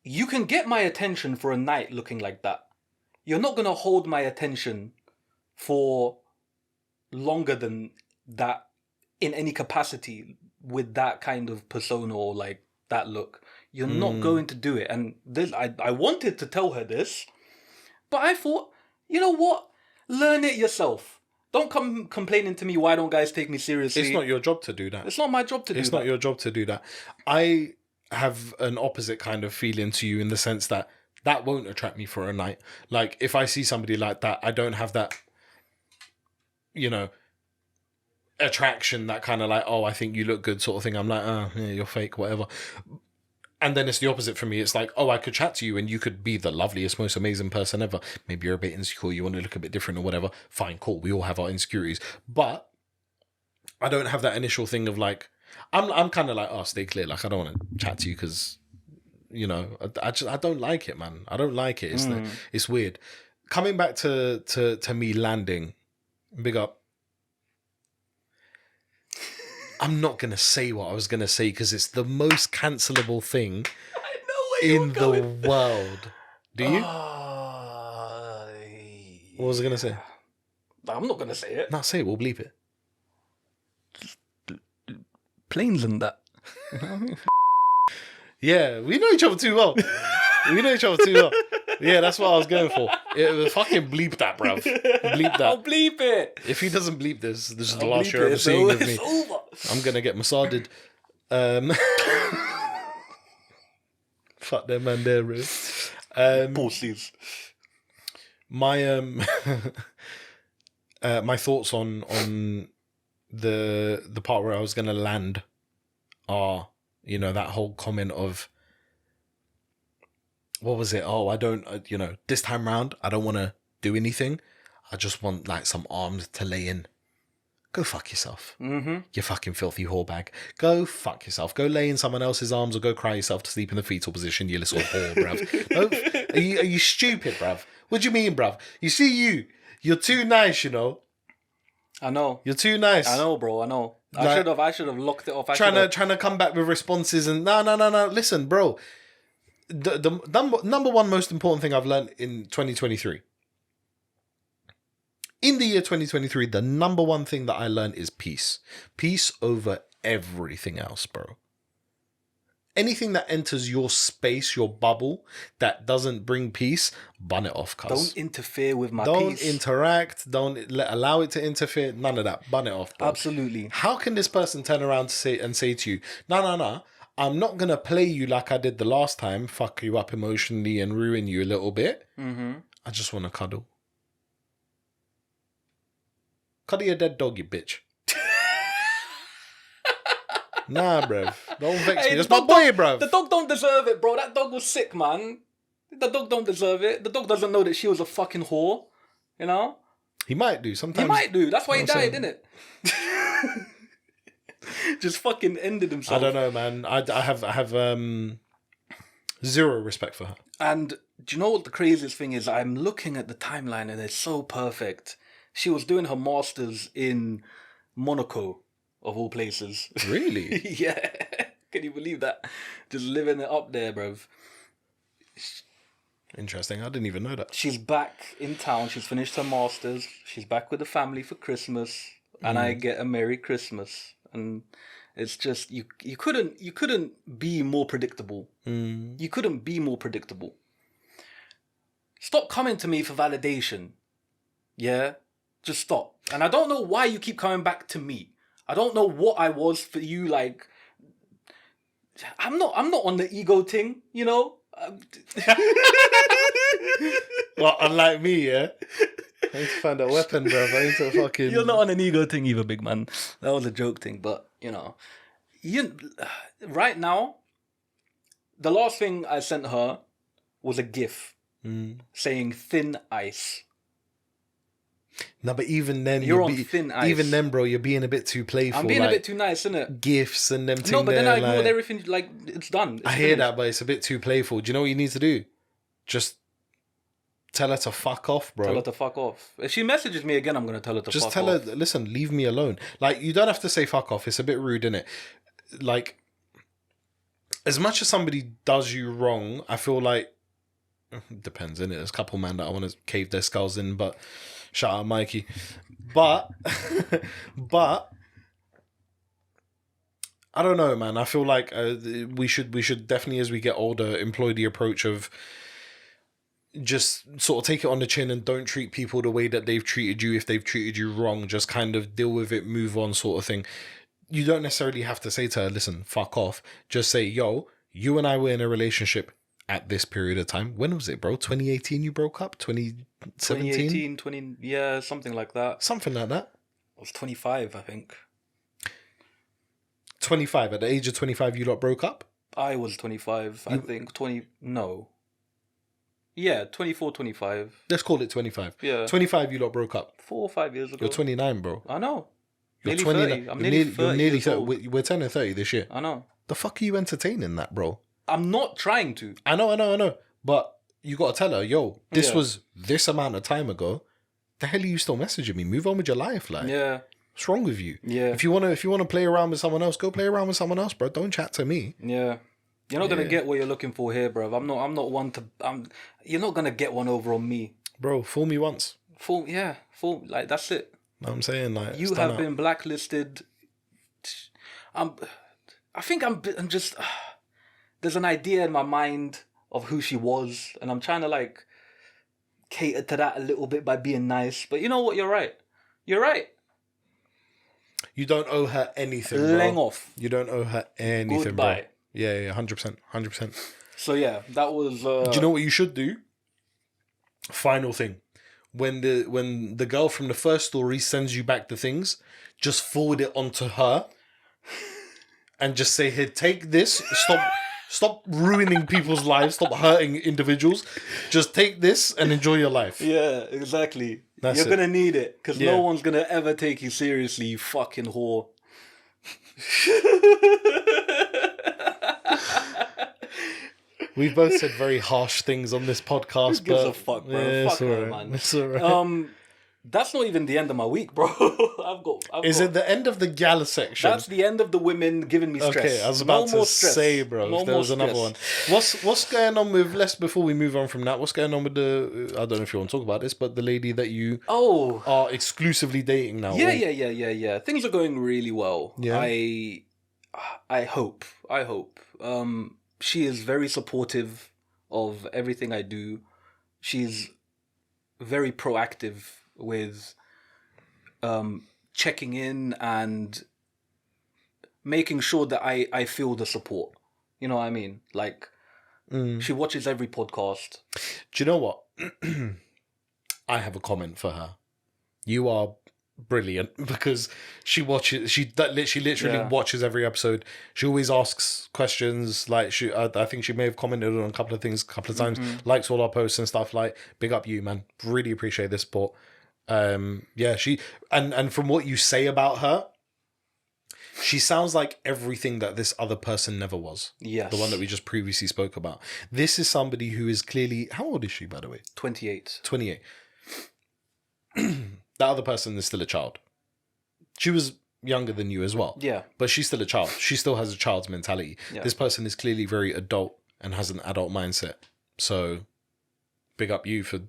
Speaker 1: You can get my attention for a night looking like that. You're not going to hold my attention for longer than that in any capacity with that kind of persona or like that look. You're not going to do it. And this, I wanted to tell her this, but I thought, you know what? Learn it yourself. Don't come complaining to me, why don't guys take me seriously?
Speaker 2: It's not your job to do that.
Speaker 1: It's not my job to do that.
Speaker 2: It's not your job to do that. I have an opposite kind of feeling to you in the sense that won't attract me for a night. Like, if I see somebody like that, I don't have that, you know, attraction, that kind of like, oh, I think you look good sort of thing. I'm like, oh, yeah, you're fake, whatever. And then it's the opposite for me. It's like, oh, I could chat to you and you could be the loveliest, most amazing person ever. Maybe you're a bit insecure, you want to look a bit different or whatever. Fine, cool. We all have our insecurities. But I don't have that initial thing of like, I'm kind of like, oh, stay clear. Like, I don't want to chat to you because, you know, I don't like it, man. I don't like it. It's weird. Coming back to me landing, big up. I'm not going to say what I was going to say because it's the most cancelable thing in the world. Do you? What was I going to say?
Speaker 1: I'm not going to say it.
Speaker 2: No, say it. We'll bleep it.
Speaker 1: Planes and that.
Speaker 2: Yeah, we know each other too well. Yeah, that's what I was going for. Fucking bleep that, bruv. Bleep that.
Speaker 1: I'll bleep it.
Speaker 2: If he doesn't bleep this is the last you're ever seeing of me.
Speaker 1: Over.
Speaker 2: I'm going to get massaged. Fuck them man there, bro.
Speaker 1: Pussies.
Speaker 2: My my thoughts on the part where I was going to land are, you know, that whole comment of, what was it? Oh, I don't, you know, this time round, I don't want to do anything. I just want like some arms to lay in. Go fuck yourself.
Speaker 1: Mm-hmm.
Speaker 2: You fucking filthy whorebag. Go fuck yourself. Go lay in someone else's arms or go cry yourself to sleep in the fetal position, you little whore, bruv. Are you stupid, bruv? What do you mean, bruv? You see you're too nice, you know.
Speaker 1: I know.
Speaker 2: You're too nice.
Speaker 1: I know, bro. I know.
Speaker 2: Like,
Speaker 1: I should have locked it off.
Speaker 2: Trying to come back with responses and no. Listen, bro. The number one most important thing I've learned in 2023. In the year 2023, the number one thing that I learned is peace. Peace over everything else, bro. Anything that enters your space, your bubble, that doesn't bring peace, bun it off, cuz.
Speaker 1: Don't interfere with my
Speaker 2: Don't
Speaker 1: peace.
Speaker 2: interact. Don't allow it to interfere. None of that. Bun it off, bro.
Speaker 1: Absolutely.
Speaker 2: How can this person turn around to say to you, no, I'm not going to play you like I did the last time, fuck you up emotionally and ruin you a little bit.
Speaker 1: Mm-hmm.
Speaker 2: I just want to cuddle. Cuddle your dead dog, you bitch. Nah, bruv. Don't vex me. That's my boy, bruv.
Speaker 1: The dog don't deserve it, bro. That dog was sick, man. The dog don't deserve it. The dog doesn't know that she was a fucking whore. You know?
Speaker 2: He might do. Sometimes.
Speaker 1: He might do. That's why he died,
Speaker 2: saying.
Speaker 1: didn't it? Just fucking ended himself.
Speaker 2: I don't know, man. I have zero respect for her.
Speaker 1: And do you know what the craziest thing is? I'm looking at the timeline and it's so perfect. She was doing her masters in Monaco, of all places.
Speaker 2: Really?
Speaker 1: Yeah. Can you believe that? Just living it up there, bruv.
Speaker 2: Interesting. I didn't even know that.
Speaker 1: She's back in town. She's finished her masters. She's back with the family for Christmas. And I get a Merry Christmas. And it's just, you couldn't be more predictable. You couldn't be more predictable. Stop coming to me for validation. Yeah? Just stop. And I don't know why you keep coming back to me. I don't know what I was for you, like... I'm not on the ego thing, you know?
Speaker 2: Well, unlike me, yeah? I need to find a weapon, bro. I need to fucking.
Speaker 1: You're not on an ego thing either, big man. That was a joke thing, but right now, the last thing I sent her was a GIF saying thin ice.
Speaker 2: No, but even then,
Speaker 1: you're on thin ice.
Speaker 2: Even then, bro, you're being a bit too playful.
Speaker 1: I'm being a bit too nice, isn't it?
Speaker 2: GIFs and them things.
Speaker 1: No, but then I ignored everything. Like, it's done.
Speaker 2: I hear that, but it's a bit too playful. Do you know what you need to do? Just tell her to fuck off, bro.
Speaker 1: Tell her to fuck off. If she messages me again, I'm going to tell her to fuck off.
Speaker 2: Just tell her, listen, leave me alone. Like, you don't have to say fuck off. It's a bit rude, innit? Like, as much as somebody does you wrong, I feel like, depends, innit? There's a couple man that I want to cave their skulls in, but shout out Mikey. But I don't know, man. I feel like we should definitely, as we get older, employ the approach of just sort of take it on the chin and don't treat people the way that they've treated you. If they've treated you wrong, just kind of deal with it, move on, sort of thing. You don't necessarily have to say to her, listen, fuck off. Just say, yo, you and I were in a relationship at this period of time. When was it, bro? 2018 you broke up? 2017?
Speaker 1: 2018, yeah, something like that.
Speaker 2: Something like that.
Speaker 1: I was 25, I think.
Speaker 2: 25. At the age of 25, you lot broke up?
Speaker 1: I was 25, I think. 24, 25.
Speaker 2: Let's call it 25.
Speaker 1: Yeah.
Speaker 2: 25, you lot broke up.
Speaker 1: 4 or 5 years ago.
Speaker 2: You're 29, bro.
Speaker 1: I know.
Speaker 2: You're
Speaker 1: nearly
Speaker 2: 29.
Speaker 1: 30. I'm nearly 30 years old.
Speaker 2: We're turning 30 this year.
Speaker 1: I know.
Speaker 2: The fuck are you entertaining that, bro?
Speaker 1: I'm not trying to.
Speaker 2: I know. But you got to tell her, yo, this was this amount of time ago. The hell are you still messaging me? Move on with your life, like.
Speaker 1: Yeah.
Speaker 2: What's wrong with you?
Speaker 1: Yeah.
Speaker 2: If you wanna play around with someone else, go play around with someone else, bro. Don't chat to me.
Speaker 1: Yeah. You're not gonna get what you're looking for here, bro. I'm not one to. You're not gonna get one over on me,
Speaker 2: bro. Fool me once.
Speaker 1: Like that's it.
Speaker 2: Know what I'm saying, like,
Speaker 1: you have been blacklisted. I'm just. There's an idea in my mind of who she was, and I'm trying to like cater to that a little bit by being nice. But you know what? You're right.
Speaker 2: You don't owe her anything, bro.
Speaker 1: Laying off.
Speaker 2: You don't owe her anything,
Speaker 1: Goodbye.
Speaker 2: bro. Yeah, 100%.
Speaker 1: So yeah, that was.
Speaker 2: Do you know what you should do? Final thing. When the girl from the first story sends you back the things, just forward it onto her, and just say, "Here, take this. Stop ruining people's lives. Stop hurting individuals. Just take this and enjoy your life."
Speaker 1: Yeah, exactly. You're going to need it because no one's going to ever take you seriously, you fucking whore.
Speaker 2: We've both said very harsh things on this podcast.
Speaker 1: Who gives a fuck, bro?
Speaker 2: Yeah,
Speaker 1: fuck her,
Speaker 2: right.
Speaker 1: man.
Speaker 2: It's all right.
Speaker 1: That's not even the end of my week, bro.
Speaker 2: Is it the end of the gala section?
Speaker 1: That's the end of the women giving me stress.
Speaker 2: Okay, I was about to say, bro, if there was another one. What's going on with, before we move on from that, what's going on with the, I don't know if you want to talk about this, but the lady that you are exclusively dating now?
Speaker 1: Yeah. Things are going really well.
Speaker 2: Yeah.
Speaker 1: I hope. She is very supportive of everything I do. She's very proactive with checking in and making sure that I feel the support. You know what I mean? Like, she watches every podcast.
Speaker 2: Do you know what? I have a comment for her. You are brilliant because she literally watches every episode. She always asks questions. Like, I think she may have commented on a couple of things a couple of times. Likes all our posts and stuff. Like, big up you, man. Really appreciate this support. She and from what you say about her, she sounds like everything that this other person never was.
Speaker 1: Yes.
Speaker 2: The one that we just previously spoke about. This is somebody who is clearly, how old is she, by the way?
Speaker 1: 28.
Speaker 2: That other person is still a child. She was younger than you as well.
Speaker 1: Yeah.
Speaker 2: But she's still a child. She still has a child's mentality. Yeah. This person is clearly very adult and has an adult mindset. So, big up you for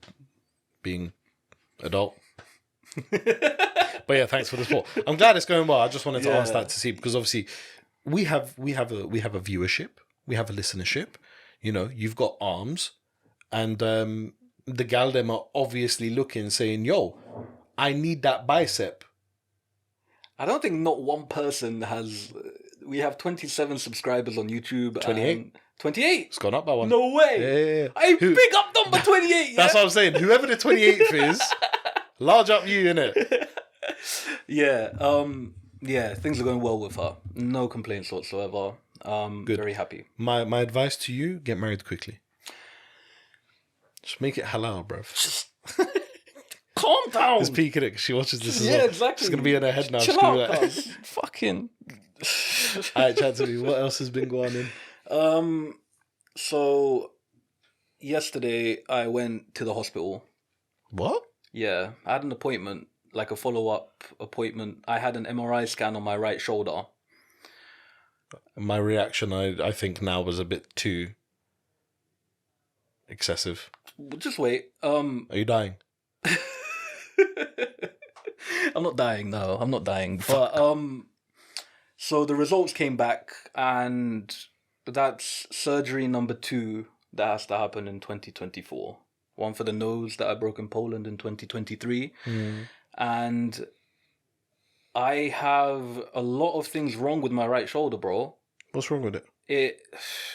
Speaker 2: being adult. But yeah, thanks for the support. I'm glad it's going well. I just wanted to ask that to see, because obviously we have a viewership, we have a listenership. You know, you've got arms, and the gal them are obviously looking, saying, "Yo, I need that bicep."
Speaker 1: I don't think not one person has. We have 27 subscribers on YouTube.
Speaker 2: 28.
Speaker 1: 28?
Speaker 2: It's gone up by one.
Speaker 1: No way.
Speaker 2: Yeah.
Speaker 1: I pick up number 28.
Speaker 2: That's what I'm saying. Whoever the 28th is, Large up you, innit?
Speaker 1: Yeah, things are going well with her. No complaints whatsoever.
Speaker 2: Good.
Speaker 1: Very happy.
Speaker 2: My advice to you, get married quickly. Just make it halal, bruv.
Speaker 1: Calm down.
Speaker 2: It's peak, innit? She watches this as
Speaker 1: Yeah,
Speaker 2: well.
Speaker 1: exactly.
Speaker 2: It's going to be in her head now.
Speaker 1: Chill
Speaker 2: She's gonna
Speaker 1: out,
Speaker 2: be like-
Speaker 1: cuz. Fucking.
Speaker 2: Alright, chat to me. What else has been going on?
Speaker 1: So yesterday I went to the hospital.
Speaker 2: What?
Speaker 1: Yeah, I had an appointment, like a follow-up appointment. I had an MRI scan on my right shoulder.
Speaker 2: My reaction, I think now was a bit too excessive.
Speaker 1: Just wait.
Speaker 2: Are you dying?
Speaker 1: I'm not dying, no. I'm not dying. But so the results came back, and that's surgery number 2 that has to happen in 2024. One for the nose that I broke in Poland in 2023. And I have a lot of things wrong with my right shoulder, bro.
Speaker 2: What's wrong with it?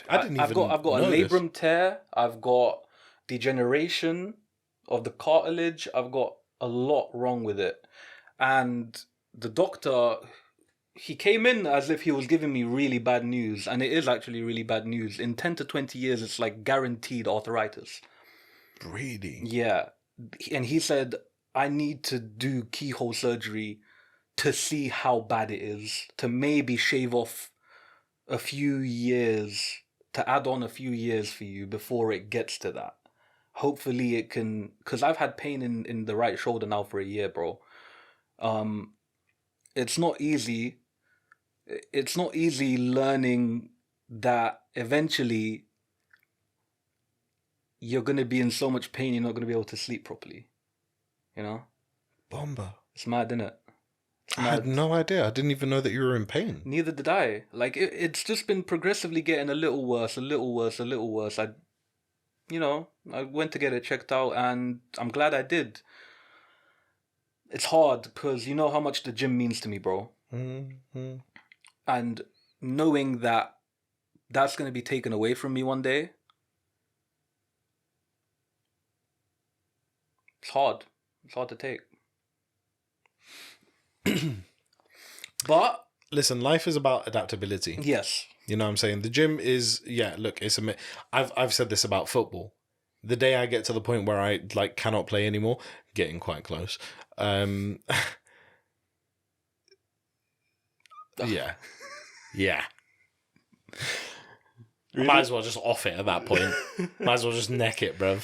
Speaker 1: I've got a labrum tear. I've got degeneration of the cartilage. I've got a lot wrong with it. And the doctor, he came in as if he was giving me really bad news, and it is actually really bad news. In 10 to 20 years, it's like guaranteed arthritis.
Speaker 2: Really?
Speaker 1: Yeah. And he said, I need to do keyhole surgery to see how bad it is, to maybe shave off a few years, to add on a few years for you before it gets to that. Hopefully it can, because I've had pain in the right shoulder now for a year, bro. It's not easy. It's not easy learning that eventually you're going to be in so much pain you're not going to be able to sleep properly. You know?
Speaker 2: Bomba.
Speaker 1: It's mad, innit?
Speaker 2: I had no idea. I didn't even know that you were in pain.
Speaker 1: Neither did I. Like, it's just been progressively getting a little worse. I went to get it checked out, and I'm glad I did. It's hard because you know how much the gym means to me, bro.
Speaker 2: Mm-hmm.
Speaker 1: And knowing that that's going to be taken away from me one day, it's hard. It's hard to take. But
Speaker 2: listen, life is about adaptability.
Speaker 1: Yes.
Speaker 2: You know what I'm saying? The gym is, look, I've said this about football. The day I get to the point where I cannot play anymore, getting quite close. Yeah. Really? Might as well just off it at that point. Might as well just neck it, bruv.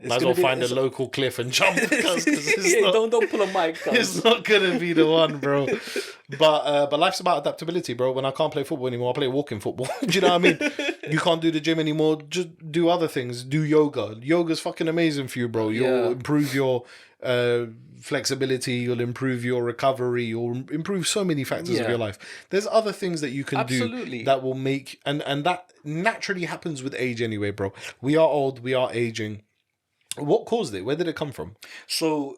Speaker 2: Might as well find a local cliff and jump.
Speaker 1: Don't pull a mic.
Speaker 2: It's not gonna be the one, bro. But life's about adaptability, bro. When I can't play football anymore, I play walking football. Do you know what I mean? You can't do the gym anymore. Just do other things. Do yoga. Yoga's fucking amazing for you, bro. You'll improve your flexibility. You'll improve your recovery. You'll improve so many factors of your life. There's other things that you can do that will make and that naturally happens with age anyway, bro. We are old. We are aging. What caused it? Where did it come from?
Speaker 1: So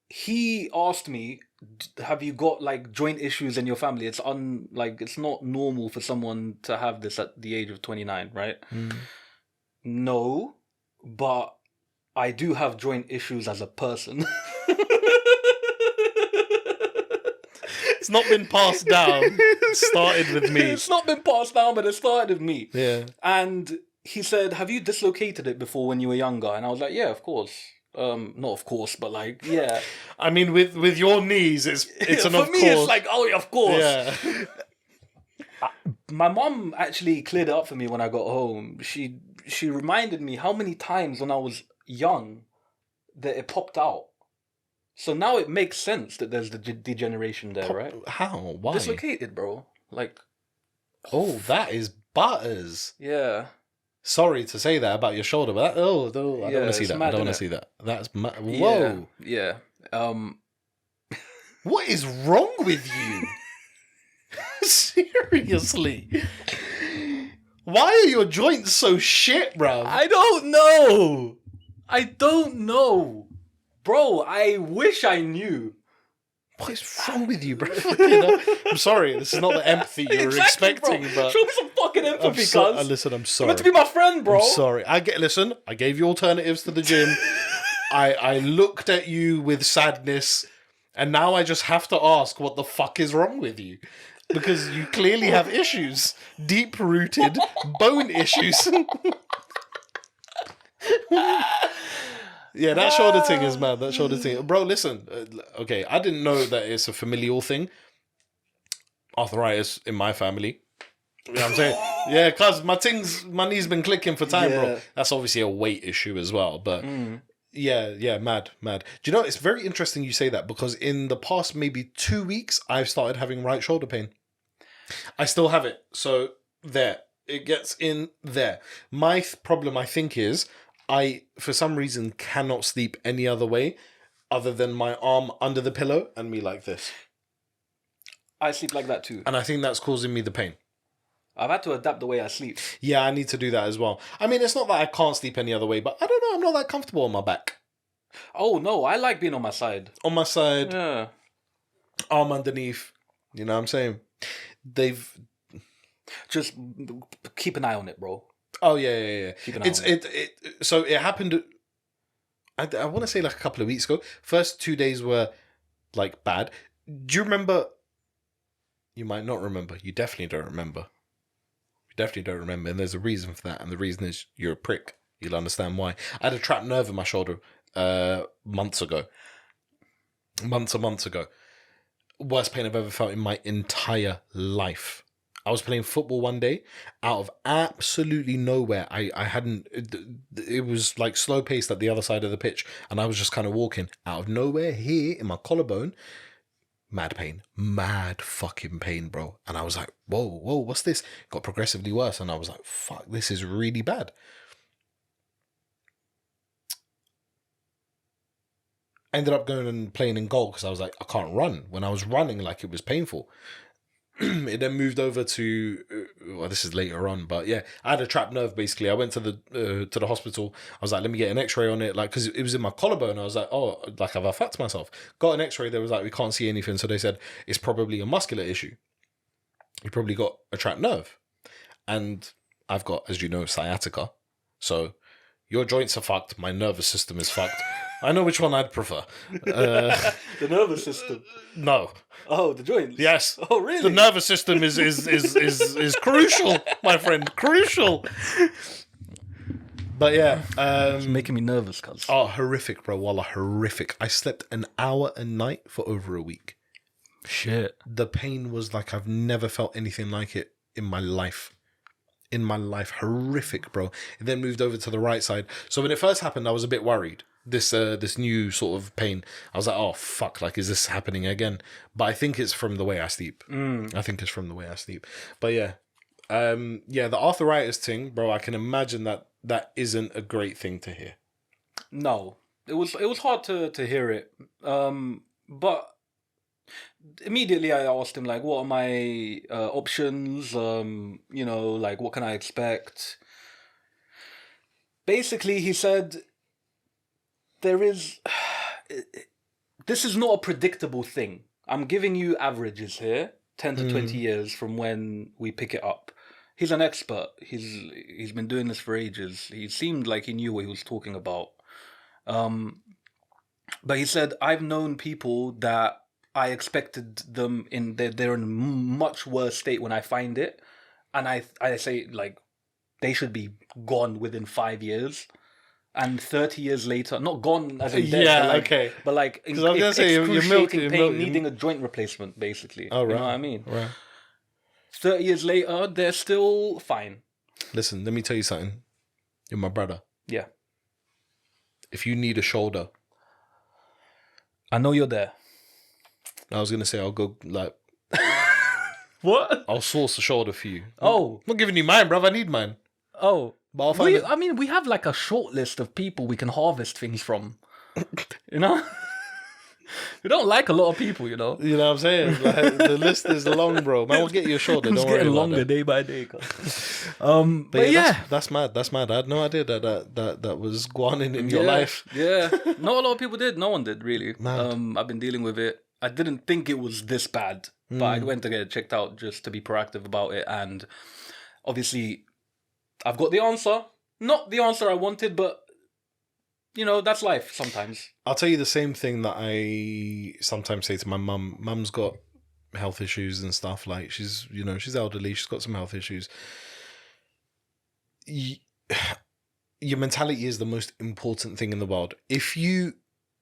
Speaker 1: he asked me, have you got joint issues in your family? It's it's not normal for someone to have this at the age of 29, right? No, but I do have joint issues as a person.
Speaker 2: It's not been passed down. It started with me.
Speaker 1: It's not been passed down, but it started with me.
Speaker 2: Yeah.
Speaker 1: And he said, have you dislocated it before when you were younger? And I was like, yeah, of course. Not of course, but yeah.
Speaker 2: I mean, with your knees, it's an
Speaker 1: for
Speaker 2: of
Speaker 1: me,
Speaker 2: course.
Speaker 1: it's like, oh, yeah, of course.
Speaker 2: Yeah.
Speaker 1: My mom actually cleared it up for me when I got home. She reminded me how many times when I was young that it popped out. So now it makes sense that there's the degeneration there, right?
Speaker 2: How? Why?
Speaker 1: Dislocated, bro.
Speaker 2: Oh, that is butters.
Speaker 1: Yeah.
Speaker 2: Sorry to say that about your shoulder, but I don't want to see that.
Speaker 1: Mad,
Speaker 2: I don't want to see that. That's whoa.
Speaker 1: Yeah.
Speaker 2: What is wrong with you? Seriously. Why are your joints so shit, bruv?
Speaker 1: I don't know. Bro, I wish I knew.
Speaker 2: What is wrong with you, bro? I'm sorry, this is not the empathy you were expecting,
Speaker 1: bro.
Speaker 2: but
Speaker 1: show me some fucking empathy, cuz.
Speaker 2: Listen, I'm sorry.
Speaker 1: You're meant to be my friend, bro.
Speaker 2: I'm sorry. I gave you alternatives to the gym. I looked at you with sadness, and now I just have to ask, what the fuck is wrong with you? Because you clearly have issues, deep-rooted bone issues. Yeah, that shoulder thing is mad. That shoulder thing, bro. Listen, okay, I didn't know that it's a familial thing. Arthritis in my family. You know what I'm saying? Yeah, cause my knee's been clicking for time, bro. That's obviously a weight issue as well, but yeah, mad. Do you know, it's very interesting you say that, because in the past maybe 2 weeks, I've started having right shoulder pain. I still have it, so there it gets in there. My problem, I think, is I, for some reason, cannot sleep any other way other than my arm under the pillow and me like this.
Speaker 1: I sleep like that too.
Speaker 2: And I think that's causing me the pain.
Speaker 1: I've had to adapt the way I sleep.
Speaker 2: Yeah, I need to do that as well. I mean, it's not that I can't sleep any other way, but I don't know, I'm not that comfortable on my back.
Speaker 1: Oh, no, I like being on my side.
Speaker 2: On my side,
Speaker 1: Yeah.
Speaker 2: arm underneath. You know what I'm saying?
Speaker 1: Just keep an eye on it, bro.
Speaker 2: Oh, yeah.
Speaker 1: Keep an eye on it.
Speaker 2: So it happened, I want to say like a couple of weeks ago. First 2 days were like bad. Do you remember? You might not remember. You definitely don't remember. And there's a reason for that. And the reason is you're a prick. You'll understand why. I had a trapped nerve in my shoulder months ago. Months ago. Worst pain I've ever felt in my entire life. I was playing football one day out of absolutely nowhere. I hadn't, it was like slow paced at the other side of the pitch. And I was just kind of walking out of nowhere here in my collarbone. Mad pain, mad fucking pain, bro. And I was like, whoa, what's this? Got progressively worse. And I was like, fuck, this is really bad. I ended up going and playing in goal because I was like, I can't run. When I was running, like, it was painful. It then moved over to, well, this is later on, but yeah, I had a trapped nerve. Basically, I went to the hospital. I was like, let me get an X-ray on it, like, because it was in my collarbone. I was like, oh, like, have I fucked myself? Got an X-ray. They was like, we can't see anything, so they said it's probably a muscular issue. You probably got a trapped nerve, and I've got, as you know, sciatica. So your joints are fucked. My nervous system is fucked. I know which one I'd prefer.
Speaker 1: The nervous system.
Speaker 2: No.
Speaker 1: Oh, the joints.
Speaker 2: Yes.
Speaker 1: Oh, really?
Speaker 2: The nervous system is crucial, my friend. Crucial. But yeah,
Speaker 1: it's making me nervous, cuz.
Speaker 2: Oh, horrific, bro. Wallah, horrific. I slept an hour a night for over a week.
Speaker 1: Shit.
Speaker 2: The pain was like I've never felt anything like it in my life. Horrific, bro. It then moved over to the right side. So when it first happened, I was a bit worried. This new sort of pain. I was like, oh fuck, like, is this happening again? But I think it's from the way I sleep. But yeah. The arthritis thing, bro, I can imagine that isn't a great thing to hear.
Speaker 1: No. It was hard to hear it. But immediately I asked him, like, what are my options? Like, what can I expect? Basically, he said, this is not a predictable thing. I'm giving you averages here, 10 to 20 years from when we pick it up. He's an expert. He's been doing this for ages. He seemed like he knew what he was talking about. But he said, I've known people that I expected them they're in a much worse state when I find it. And I say, like, they should be gone within 5 years. And 30 years later, not gone as in dead,
Speaker 2: yeah,
Speaker 1: but like,
Speaker 2: okay.
Speaker 1: But like,
Speaker 2: I was gonna say, you're milking,
Speaker 1: pain, needing a joint replacement, basically.
Speaker 2: Oh, right.
Speaker 1: You know what I mean?
Speaker 2: Right.
Speaker 1: 30 years later, they're still fine.
Speaker 2: Listen, let me tell you something. You're my brother.
Speaker 1: Yeah.
Speaker 2: If you need a shoulder,
Speaker 1: I know you're there.
Speaker 2: I was gonna say I'll go, like,
Speaker 1: What?
Speaker 2: I'll source a shoulder for you.
Speaker 1: Oh.
Speaker 2: I'm not giving you mine, bruv. I need mine.
Speaker 1: Oh.
Speaker 2: But I'll find
Speaker 1: we have like a short list of people we can harvest things from. You know? We don't like a lot of people, you know?
Speaker 2: You know what I'm saying? Like, the list is long, bro. Man, we'll get you a shoulder. Don't worry
Speaker 1: getting
Speaker 2: about
Speaker 1: longer
Speaker 2: that.
Speaker 1: day by day. But yeah.
Speaker 2: That's mad. I had no idea that was going in your life.
Speaker 1: Yeah. Not a lot of people did. No one did, really.
Speaker 2: Mad.
Speaker 1: I've been dealing with it. I didn't think it was this bad, but I went to get it checked out just to be proactive about it. And obviously, I've got the answer. Not the answer I wanted, but you know, that's life sometimes.
Speaker 2: I'll tell you the same thing that I sometimes say to my mum. Mum's got health issues and stuff. Like she's, you know, she's elderly. She's got some health issues. Your mentality is the most important thing in the world. If you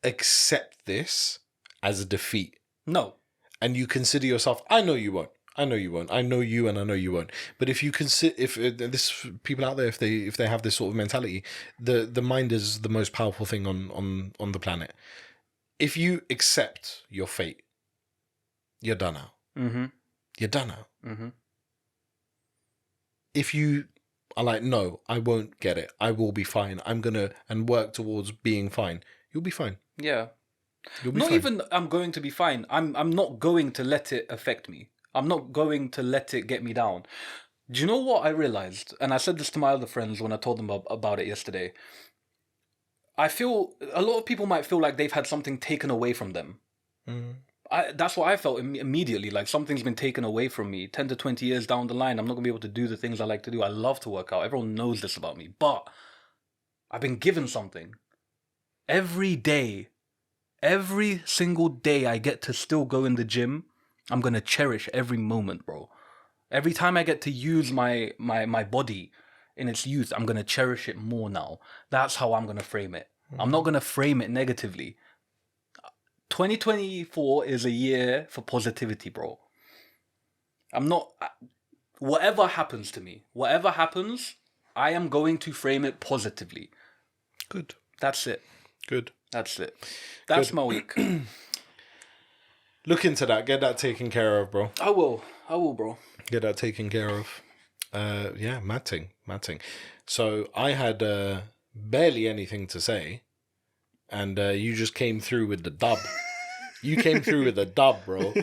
Speaker 2: accept this as a defeat,
Speaker 1: no,
Speaker 2: and you consider yourself, I know you won't. I know you won't. I know you, and I know you won't. But if you consider, if this people out there, if they have this sort of mentality, the mind is the most powerful thing on the planet. If you accept your fate, you're done now.
Speaker 1: Mm-hmm.
Speaker 2: You're done now.
Speaker 1: Mm-hmm.
Speaker 2: If you are like, no, I won't get it. I will be fine. I'm gonna and work towards being fine. You'll be fine.
Speaker 1: Yeah.
Speaker 2: You'll be
Speaker 1: Not
Speaker 2: fine.
Speaker 1: even I'm going to be fine. I'm not going to let it affect me. I'm not going to let it get me down. Do you know what I realized? And I said this to my other friends when I told them about it yesterday. I feel a lot of people might feel like they've had something taken away from them.
Speaker 2: Mm.
Speaker 1: That's what I felt immediately. Like something's been taken away from me. 10 to 20 years down the line, I'm not going to be able to do the things I like to do. I love to work out. Everyone knows this about me. But I've been given something. Every day, every single day I get to still go in the gym, I'm going to cherish every moment, bro. Every time I get to use my body in its youth, I'm going to cherish it more now. That's how I'm going to frame it. I'm not going to frame it negatively. 2024 is a year for positivity, bro. Whatever happens to me, whatever happens, I am going to frame it positively.
Speaker 2: Good.
Speaker 1: That's it.
Speaker 2: Good.
Speaker 1: That's it. That's my week.
Speaker 2: Look into that. Get that taken care of, bro.
Speaker 1: I will, bro.
Speaker 2: Get that taken care of. Yeah, matting. So I had barely anything to say, and you just came through with the dub. You came through with a dub, bro.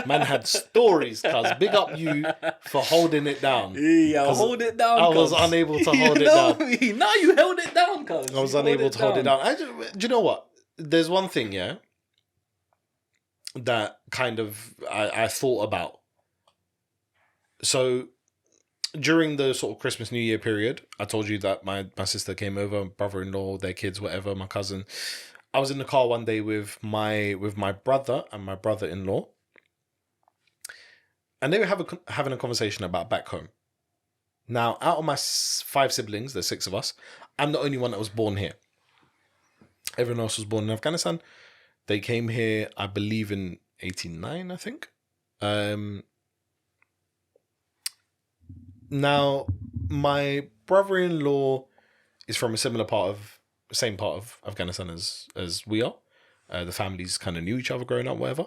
Speaker 2: Man had stories, cuz. Big up you for holding it down.
Speaker 1: Yeah, hold it down,
Speaker 2: I was unable to hold it down.
Speaker 1: No, you held it down, cuz.
Speaker 2: I was unable to hold it down. Do you know what? There's one thing, yeah, that kind of I thought about. So during the sort of Christmas New Year period, I told you that my sister came over, brother-in-law, their kids, whatever, my cousin. I was in the car one day with my brother and my brother-in-law, and they were having a conversation about back home. Now, out of my 5 siblings, there's 6 of us, I'm the only one that was born here. Everyone else was born in Afghanistan. They came here, I believe, in 1989, I think. Now, my brother-in-law is from a same part of Afghanistan as we are. The families kind of knew each other growing up, whatever.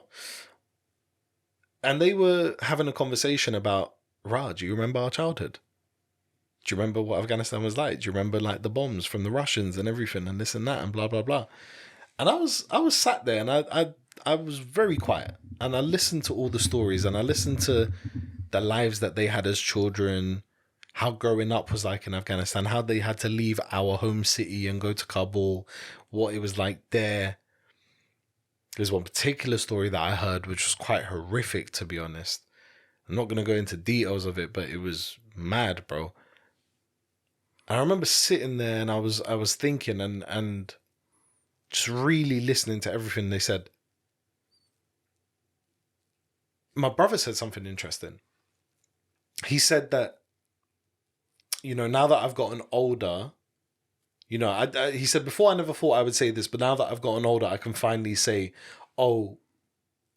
Speaker 2: And they were having a conversation about, Raj, do you remember our childhood? Do you remember what Afghanistan was like? Do you remember like the bombs from the Russians and everything and this and that and blah, blah, blah? And I was sat there and I was very quiet, and I listened to all the stories, and I listened to the lives that they had as children, how growing up was like in Afghanistan, how they had to leave our home city and go to Kabul, what it was like there. There's one particular story that I heard which was quite horrific, to be honest. I'm not going to go into details of it, but it was mad, bro. And I remember sitting there and I was thinking and just really listening to everything they said. My brother said something interesting. He said that, you know, now that I've gotten older, you know, he said, before I never thought I would say this, but now that I've gotten older, I can finally say, oh,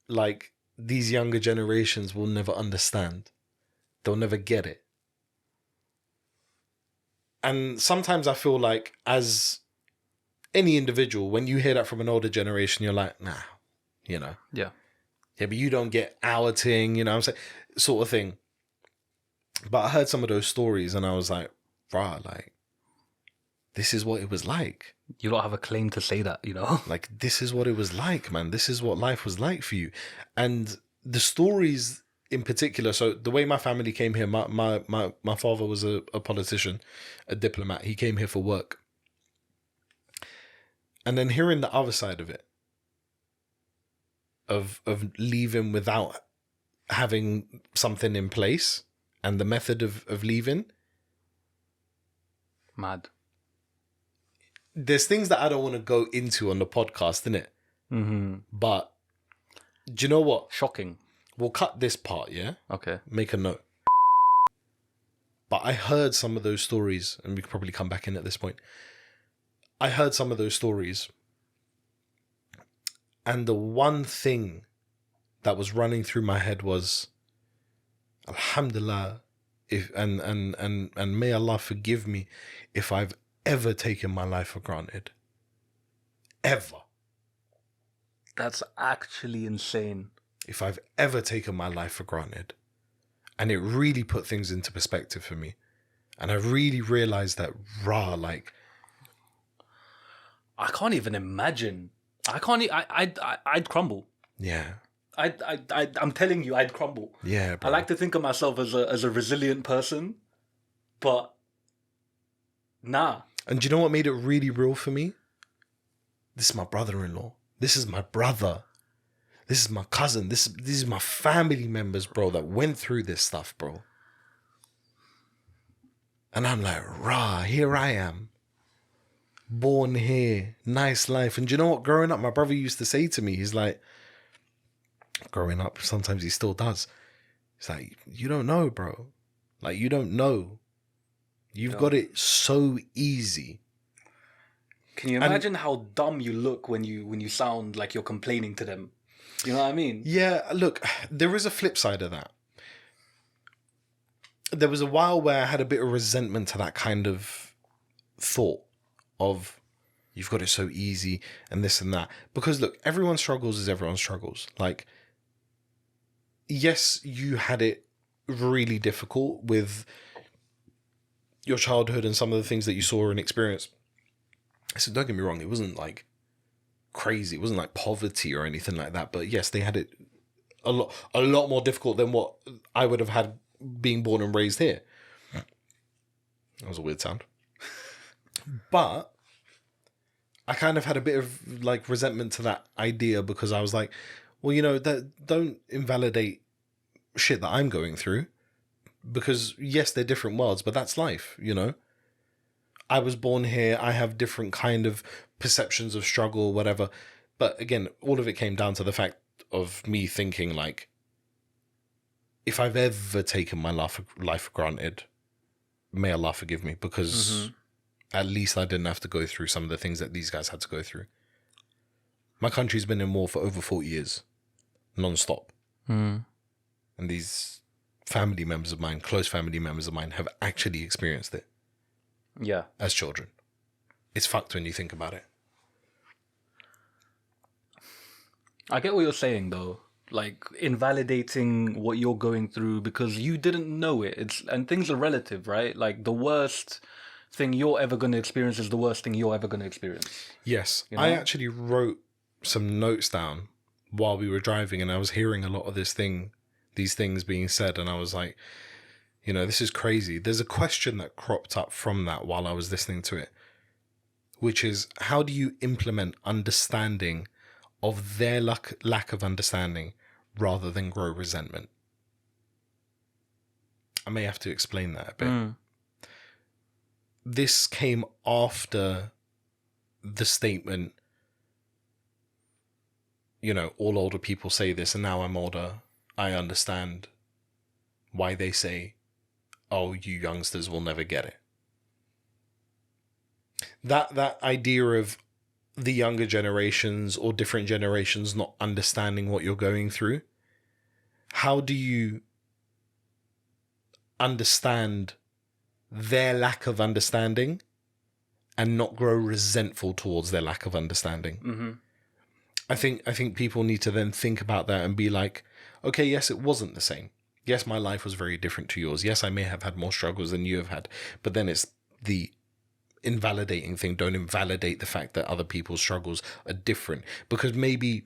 Speaker 2: like, these younger generations will never understand. They'll never get it. And sometimes I feel like, as any individual, when you hear that from an older generation, you're like, nah, you know.
Speaker 1: Yeah.
Speaker 2: Yeah, but you don't get our thing, you know what I'm saying? Sort of thing. But I heard some of those stories and I was like, rah, like, this is what it was like.
Speaker 1: You don't have a claim to say that, you know?
Speaker 2: Like, this is what it was like, man. This is what life was like for you. And the stories in particular, so the way my family came here, my father was a politician, a diplomat. He came here for work. And then hearing the other side of it, of leaving without having something in place, and the method of leaving.
Speaker 1: Mad.
Speaker 2: there's things that I don't want to go into on the podcast, innit?
Speaker 1: Mm-hmm.
Speaker 2: But do you know what?
Speaker 1: Shocking.
Speaker 2: We'll cut this part, yeah?
Speaker 1: Okay.
Speaker 2: Make a note. But I heard some of those stories, and we could probably come back in at this point. I heard some of those stories, and the one thing that was running through my head was, Alhamdulillah, and may Allah forgive me if I've ever taken my life for granted. Ever.
Speaker 1: That's actually insane.
Speaker 2: If I've ever taken my life for granted. And it really put things into perspective for me. And I really realized that, like...
Speaker 1: I can't even imagine. I'd crumble.
Speaker 2: Yeah.
Speaker 1: I'm telling you, I'd crumble.
Speaker 2: Yeah, bro.
Speaker 1: I like to think of myself as a resilient person, but nah.
Speaker 2: And do you know what made it really real for me? This is my brother-in-law. This is my brother. This is my cousin. These are my family members, bro, that went through this stuff, bro. And I'm like, here I am. Born here. Nice life. And do you know what? Growing up, my brother used to say to me, he's like, growing up, sometimes he still does. He's like, you don't know, bro. Like, you don't know. You've got it so easy.
Speaker 1: Can you imagine how dumb you look when you sound like you're complaining to them? You know what I mean?
Speaker 2: Yeah, look, there is a flip side of that. There was a while where I had a bit of resentment to that kind of thought of you've got it so easy and this and that. Because look, everyone's struggles is everyone's struggles. Like, yes, you had it really difficult with your childhood and some of the things that you saw and experienced. So don't get me wrong, it wasn't like crazy. It wasn't like poverty or anything like that. But yes, they had it a lot more difficult than what I would have had being born and raised here. That was a weird sound. But I kind of had a bit of like resentment to that idea because I was like, well, you know, that don't invalidate shit that I'm going through because yes, they're different worlds, but that's life, you know? I was born here. I have different kind of perceptions of struggle, whatever. But again, all of it came down to the fact of me thinking like, if I've ever taken my life for granted, may Allah forgive me because at least I didn't have to go through some of the things that these guys had to go through. My country's been in war for over 40 years, non-stop. And these family members of mine, close family members of mine, have actually experienced it.
Speaker 1: Yeah.
Speaker 2: As children. It's fucked when you think about it.
Speaker 1: I get what you're saying though. Like invalidating what you're going through because you didn't know it. And things are relative, right? Like the worst thing you're ever going to experience is the worst thing you're ever going to experience.
Speaker 2: Yes.
Speaker 1: You know?
Speaker 2: I actually wrote some notes down while we were driving and I was hearing a lot of these things being said and I was like, you know, this is crazy. There's a question that cropped up from that while I was listening to it, which is how do you implement understanding of their lack of understanding rather than grow resentment? I may have to explain that a bit. This came after the statement, you know, all older people say this and now I'm older. I understand why they say, oh, you youngsters will never get it. That idea of the younger generations or different generations not understanding what you're going through. How do you understand their lack of understanding and not grow resentful towards their lack of understanding? I think people need to then think about that and be like, okay, yes, it wasn't the same. Yes, my life was very different to yours. Yes, I may have had more struggles than you have had. But then it's the invalidating thing. Don't invalidate the fact that other people's struggles are different. Because maybe,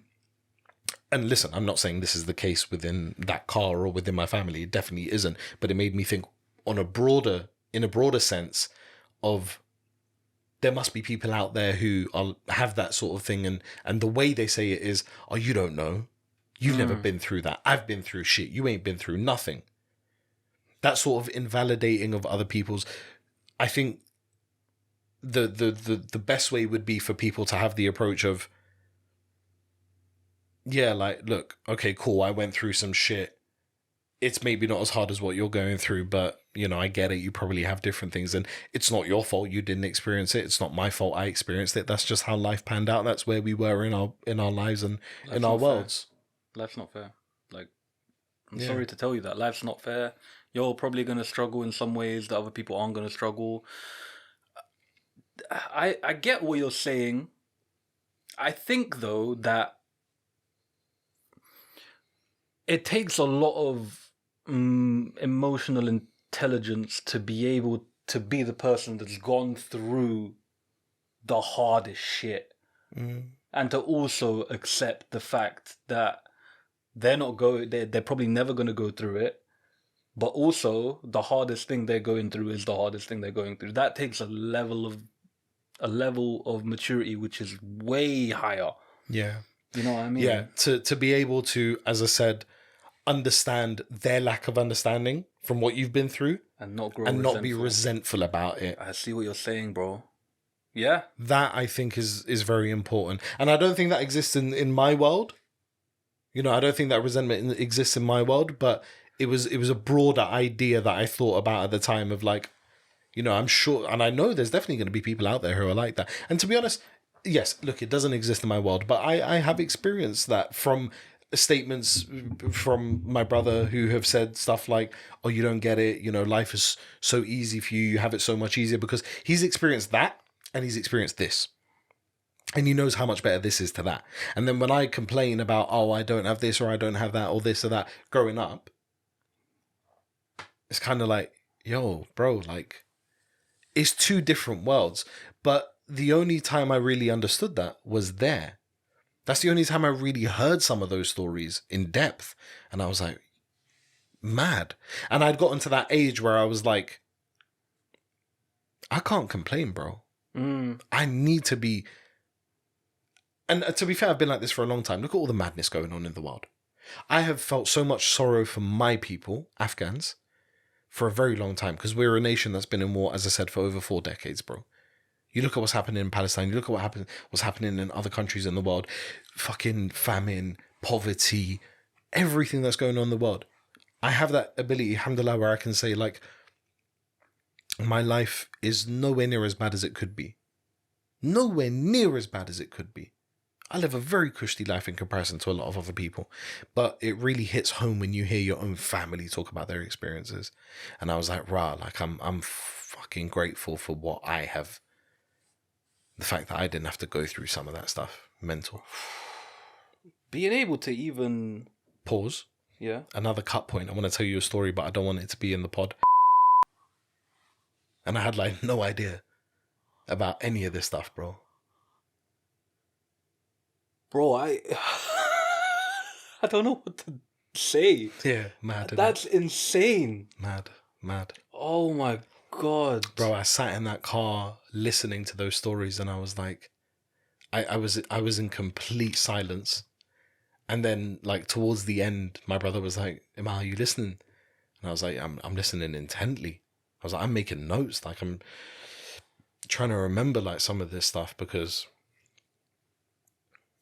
Speaker 2: and listen, I'm not saying this is the case within that car or within my family. It definitely isn't. But it made me think in a broader sense of there must be people out there who have that sort of thing. And the way they say it is, oh, you don't know. You've never been through that. I've been through shit. You ain't been through nothing. That sort of invalidating of other people's, I think the best way would be for people to have the approach of, yeah, like, look, okay, cool, I went through some shit. It's maybe not as hard as what you're going through, but, you know, I get it. You probably have different things, and it's not your fault you didn't experience it. It's not my fault I experienced it. That's just how life panned out. That's where we were in our lives and in our worlds.
Speaker 1: Life's not fair. Like, I'm sorry to tell you that. Life's not fair. You're probably going to struggle in some ways that other people aren't going to struggle. I get what you're saying. I think, though, that it takes a lot of emotional intelligence to be able to be the person that's gone through the hardest shit, and to also accept the fact that they're probably never going to go through it, but also the hardest thing they're going through is the hardest thing they're going through. That takes a level of maturity which is way higher.
Speaker 2: Yeah,
Speaker 1: you know what I mean.
Speaker 2: Yeah, to be able to, as I said, understand their lack of understanding from what you've been through
Speaker 1: and not
Speaker 2: be resentful about it.
Speaker 1: I see what you're saying, bro. Yeah,
Speaker 2: that I think is very important, and I don't think that exists in my world. You know, I don't think that resentment exists in my world, but it was a broader idea that I thought about at the time of, like, you know, I'm sure, and I know there's definitely going to be people out there who are like that. And to be honest, yes, look, it doesn't exist in my world, but I have experienced that from statements from my brother who have said stuff like, oh, you don't get it, you know, life is so easy for you, you have it so much easier, because he's experienced that and he's experienced this. And he knows how much better this is to that. And then when I complain about, oh, I don't have this or I don't have that or this or that growing up, it's kind of like, yo, bro, like, it's two different worlds. But the only time I really understood that was there. That's the only time I really heard some of those stories in depth. And I was like, mad. And I'd gotten to that age where I was like, I can't complain, bro. I need to be... And to be fair, I've been like this for a long time. Look at all the madness going on in the world. I have felt so much sorrow for my people, Afghans, for a very long time, because we're a nation that's been in war, as I said, for over 4 decades, bro. You look at what's happening in Palestine. You look at what's happening in other countries in the world. Fucking famine, poverty, everything that's going on in the world. I have that ability, alhamdulillah, where I can say, like, my life is nowhere near as bad as it could be. Nowhere near as bad as it could be. I live a very cushy life in comparison to a lot of other people, but it really hits home when you hear your own family talk about their experiences. And I was like, rah, like, I'm fucking grateful for what I have. The fact that I didn't have to go through some of that stuff. Mental.
Speaker 1: Being able to even...
Speaker 2: Pause.
Speaker 1: Yeah.
Speaker 2: Another cut point. I want to tell you a story, but I don't want it to be in the pod. And I had, like, no idea about any of this stuff, bro.
Speaker 1: Bro, I don't know what to say.
Speaker 2: Yeah, mad.
Speaker 1: That's insane.
Speaker 2: Mad.
Speaker 1: Oh my God.
Speaker 2: Bro, I sat in that car listening to those stories and I was like, I was in complete silence. And then, like, towards the end, my brother was like, Imal, are you listening? And I was like, I'm listening intently. I was like, I'm making notes. Like, I'm trying to remember, like, some of this stuff, because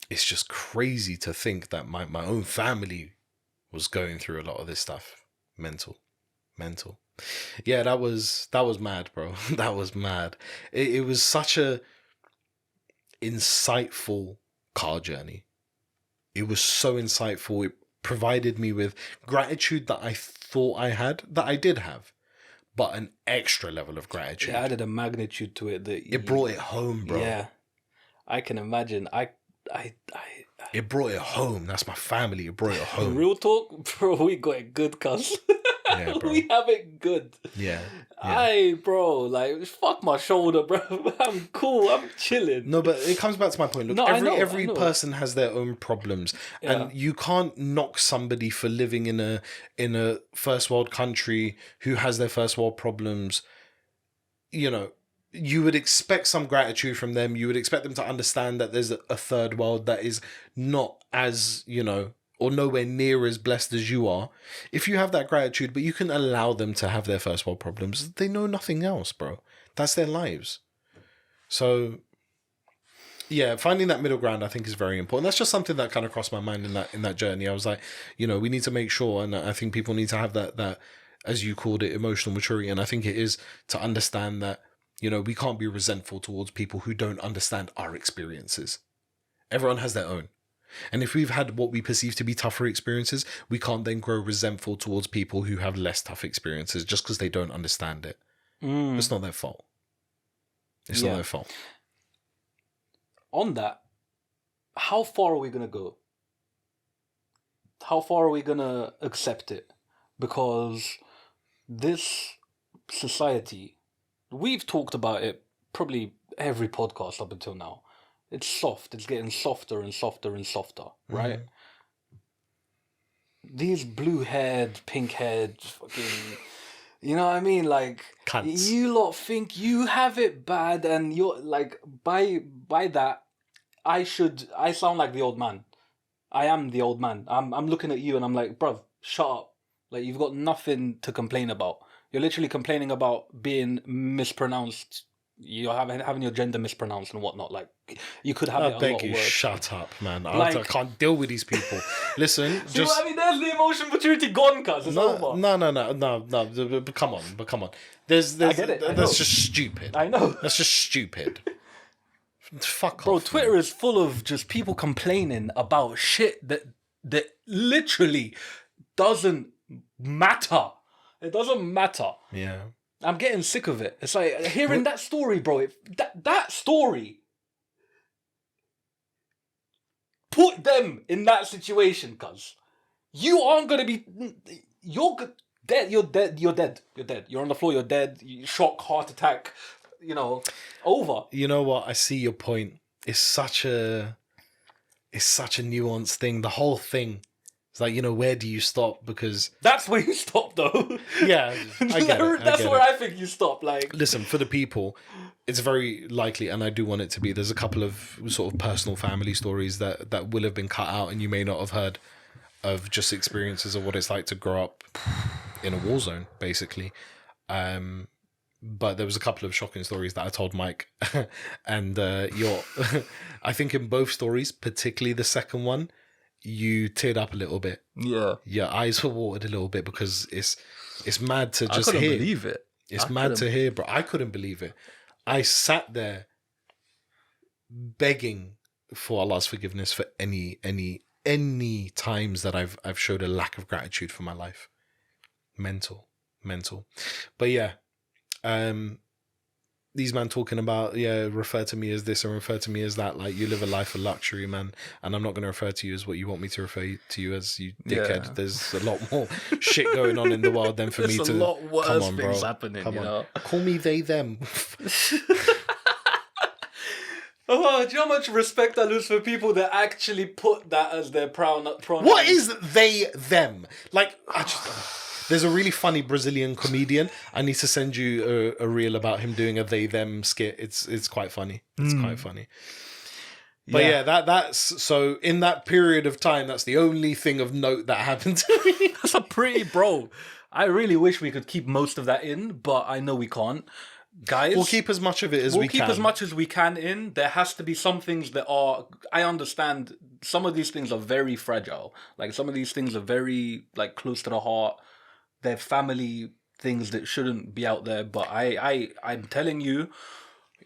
Speaker 2: it's just crazy to think that my own family was going through a lot of this stuff. Mental. Yeah, that was mad, bro. That was mad. It was such a insightful car journey. It was so insightful. It provided me with gratitude that I thought I had, that I did have, but an extra level of gratitude.
Speaker 1: It added a magnitude to it that
Speaker 2: it brought it home, bro.
Speaker 1: Yeah, I can imagine.
Speaker 2: It brought it home. That's my family. It brought it home.
Speaker 1: Real talk, bro. We got it good, cuz.
Speaker 2: Yeah, bro.
Speaker 1: We have it good.
Speaker 2: Yeah.
Speaker 1: Bro, like, fuck my shoulder, bro. I'm cool. I'm chilling.
Speaker 2: No, but it comes back to my point. Look,
Speaker 1: No,
Speaker 2: every
Speaker 1: I know.
Speaker 2: person has their own problems, and you can't knock somebody for living in a first world country who has their first world problems. You know, you would expect some gratitude from them. You would expect them to understand that there's a third world that is not as, you know, or nowhere near as blessed as you are. If you have that gratitude, but you can allow them to have their first world problems, they know nothing else, bro. That's their lives. So yeah, finding that middle ground I think is very important. That's just something that kind of crossed my mind in that journey. I was like, we need to make sure, and I think people need to have that as you called it, emotional maturity. And I think it is to understand that, we can't be resentful towards people who don't understand our experiences. Everyone has their own. And if we've had what we perceive to be tougher experiences, we can't then grow resentful towards people who have less tough experiences just because they don't understand it. It's not their fault. It's not their fault.
Speaker 1: On that, how far are we going to go? How far are we going to accept it? Because this society, we've talked about it probably every podcast up until now. It's soft. It's getting softer and softer and softer, right? These blue-haired, pink-haired, fucking... You know what I mean? Like,
Speaker 2: Cunts.
Speaker 1: You lot think you have it bad, and you're like, by that, I sound like the old man. I am the old man. I'm looking at you and I'm like, bruv, shut up. Like, you've got nothing to complain about. You're literally complaining about being mispronounced. You're having your gender mispronounced and whatnot. Like, you could have it a lot
Speaker 2: beg you,
Speaker 1: worse.
Speaker 2: shut up, man.
Speaker 1: Like-
Speaker 2: I can't deal with these people. Listen,
Speaker 1: See what I mean? There's the emotion maturity gone, cuz. It's over.
Speaker 2: No. But come on. There's
Speaker 1: I get it, I know.
Speaker 2: that's just stupid.
Speaker 1: I know.
Speaker 2: That's just stupid. Fuck
Speaker 1: Bro,
Speaker 2: off.
Speaker 1: Twitter
Speaker 2: man.
Speaker 1: is full of just people complaining about shit that literally doesn't matter. It doesn't matter.
Speaker 2: Yeah.
Speaker 1: I'm getting sick of it. It's like hearing that story, bro. That story. Put them in that situation, cuz. You aren't gonna be. Dead. You're dead. You're dead. You're dead. You're on the floor. You're dead. Shock, heart attack. Over.
Speaker 2: You know what? I see your point. It's such a nuanced thing. The whole thing. It's like, where do you stop? Because
Speaker 1: That's where you stop, though.
Speaker 2: yeah, I get it.
Speaker 1: That's where I think you stop. Like,
Speaker 2: Listen, for the people, it's very likely, and I do want it to be, there's a couple of sort of personal family stories that will have been cut out and you may not have heard of, just experiences of what it's like to grow up in a war zone, basically. But there was a couple of shocking stories that I told Mike. And I think in both stories, particularly the second one, you teared up a little bit.
Speaker 1: yeah.
Speaker 2: Your eyes were watered a little bit because it's mad to just
Speaker 1: I couldn't
Speaker 2: hear.
Speaker 1: believe it.
Speaker 2: It's mad to hear, bro. I couldn't believe it. I sat there begging for Allah's forgiveness for any times that I've showed a lack of gratitude for my life. Mental. But yeah, these men talking about, refer to me as this and refer to me as that. Like, you live a life of luxury, man. And I'm not going to refer to you as what you want me to refer to you as, you dickhead.
Speaker 1: Yeah.
Speaker 2: There's a lot more shit going on in the world than for me to...
Speaker 1: There's a lot worse
Speaker 2: Come on,
Speaker 1: things
Speaker 2: bro.
Speaker 1: happening,
Speaker 2: Come
Speaker 1: you
Speaker 2: on.
Speaker 1: know?
Speaker 2: Call me they, them.
Speaker 1: Oh, do you know how much respect I lose for people that actually put that as their pronoun?
Speaker 2: What is they, them? Like, there's a really funny Brazilian comedian. I need to send you a reel about him doing a they, them skit. It's quite funny. It's quite funny. But yeah, that's so in that period of time, that's the only thing of note that happened to me.
Speaker 1: That's a pretty, bro. I really wish we could keep most of that in, but I know we can't. Guys,
Speaker 2: We'll keep as much of it as we can.
Speaker 1: keep as much as we can in. There has to be some things that are... I understand some of these things are very fragile. Like, some of these things are very, like, close to the heart. They're family things that shouldn't be out there. But I'm telling you,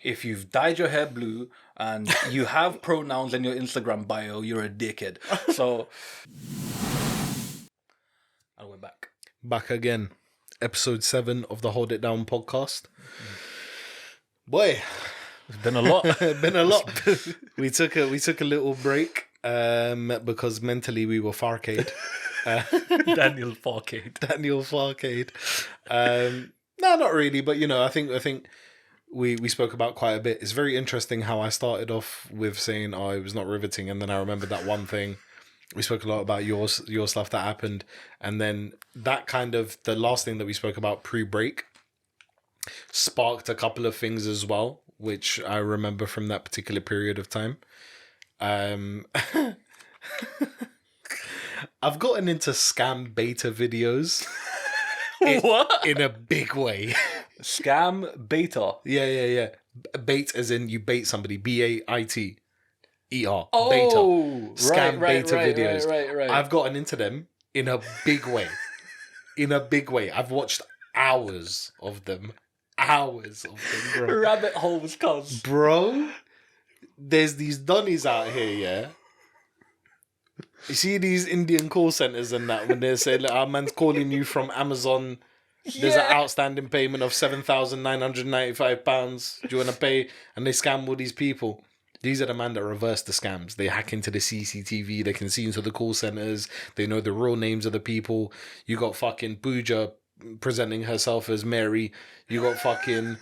Speaker 1: if you've dyed your hair blue and you have pronouns in your Instagram bio, you're a dickhead. So... and we're back.
Speaker 2: Back again. Episode 7 of the Hold It Down podcast. Boy,
Speaker 1: It's been a lot.
Speaker 2: been a lot. we took a little break because mentally we were farcade.
Speaker 1: Daniel Farcade.
Speaker 2: Daniel Farcade. No, not really, but I think we spoke about quite a bit. It's very interesting how I started off with saying, "Oh, it was not riveting," and then I remembered that one thing. We spoke a lot about your stuff that happened, and then that kind of the last thing that we spoke about pre-break sparked a couple of things as well, which I remember from that particular period of time. I've gotten into scam beta videos.
Speaker 1: What?
Speaker 2: In a big way.
Speaker 1: Scam beta.
Speaker 2: Yeah. Bait as in you bait somebody. BAITER.
Speaker 1: Oh,
Speaker 2: beta. Scam
Speaker 1: right,
Speaker 2: beta videos.
Speaker 1: right.
Speaker 2: I've gotten into them in a big way. I've watched hours of them, bro.
Speaker 1: Rabbit holes, cuz.
Speaker 2: Bro, there's these donnies out here, yeah. You see these Indian call centers and that when they say, "Look, our man's calling you from Amazon. There's an outstanding payment of £7,995. Do you want to pay?" And they scam all these people. These are the man that reverse the scams. They hack into the CCTV. They can see into the call centers. They know the real names of the people. You got fucking Pooja presenting herself as Mary. You got fucking.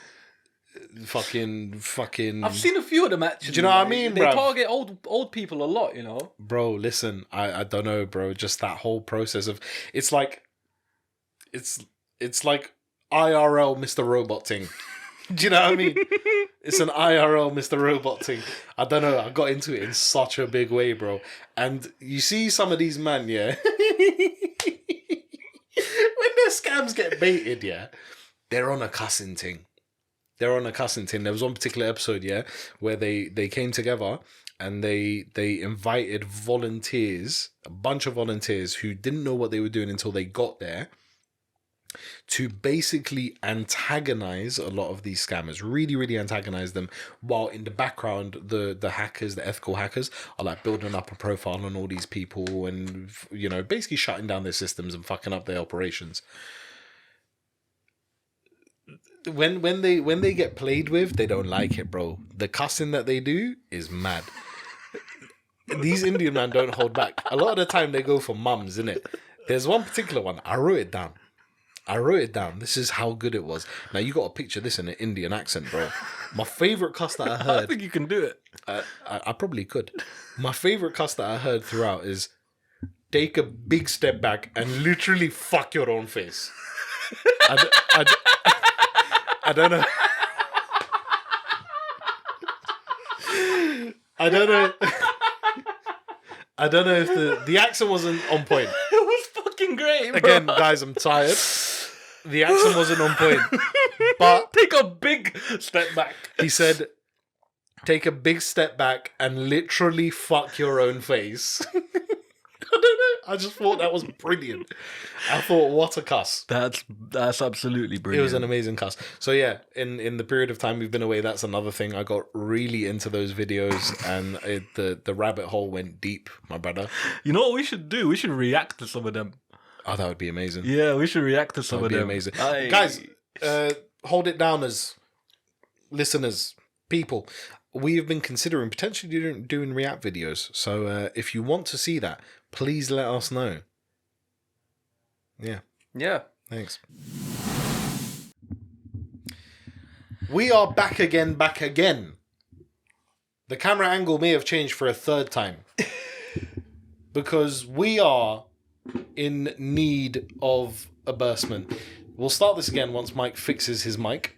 Speaker 1: I've seen a few of them actually.
Speaker 2: Do you know what I mean,
Speaker 1: They
Speaker 2: bruv?
Speaker 1: target old people a lot, you know.
Speaker 2: Bro, listen, I don't know, bro. Just that whole process of it's like IRL Mr. Robot thing. Do you know what I mean? It's an IRL Mr. Robot thing. I don't know. I got into it in such a big way, bro. And you see some of these men, yeah. When their scams get baited, yeah, they're on a cussing thing. There was one particular episode, yeah, where they came together and they invited volunteers, a bunch of volunteers who didn't know what they were doing until they got there, to basically antagonize a lot of these scammers, really antagonize them, while in the background the hackers, the ethical hackers, are like building up a profile on all these people and, you know, basically shutting down their systems and fucking up their operations. When they get played with, they don't like it, bro. The cussing that they do is mad. These Indian men don't hold back. A lot of the time they go for mums, innit? There's one particular one. I wrote it down. This is how good it was. Now you got to picture this in an Indian accent, bro. My favorite cuss that I heard.
Speaker 1: I think you can do it.
Speaker 2: I probably could. My favorite cuss that I heard throughout is take a big step back and literally fuck your own face. I don't know. I don't know if the accent wasn't on point.
Speaker 1: It was fucking great, bro.
Speaker 2: Again, guys, I'm tired. The accent wasn't on point. But
Speaker 1: take a big step back.
Speaker 2: He said, take a big step back and literally fuck your own face. I don't know. I just thought that was brilliant. I thought, what a cuss.
Speaker 1: That's absolutely brilliant.
Speaker 2: It was an amazing cuss. So yeah, in the period of time we've been away, that's another thing. I got really into those videos and the rabbit hole went deep, my brother.
Speaker 1: You know what we should do? We should react to some of them.
Speaker 2: Oh, that would be amazing.
Speaker 1: Yeah, we should react to some of them.
Speaker 2: That would be amazing. Guys, hold it down as listeners, people. We have been considering potentially doing react videos. So if you want to see that, please let us know. Yeah.
Speaker 1: Yeah.
Speaker 2: Thanks. We are back again. The camera angle may have changed for a third time. Because we are in need of a burstment. We'll start this again once Mike fixes his mic.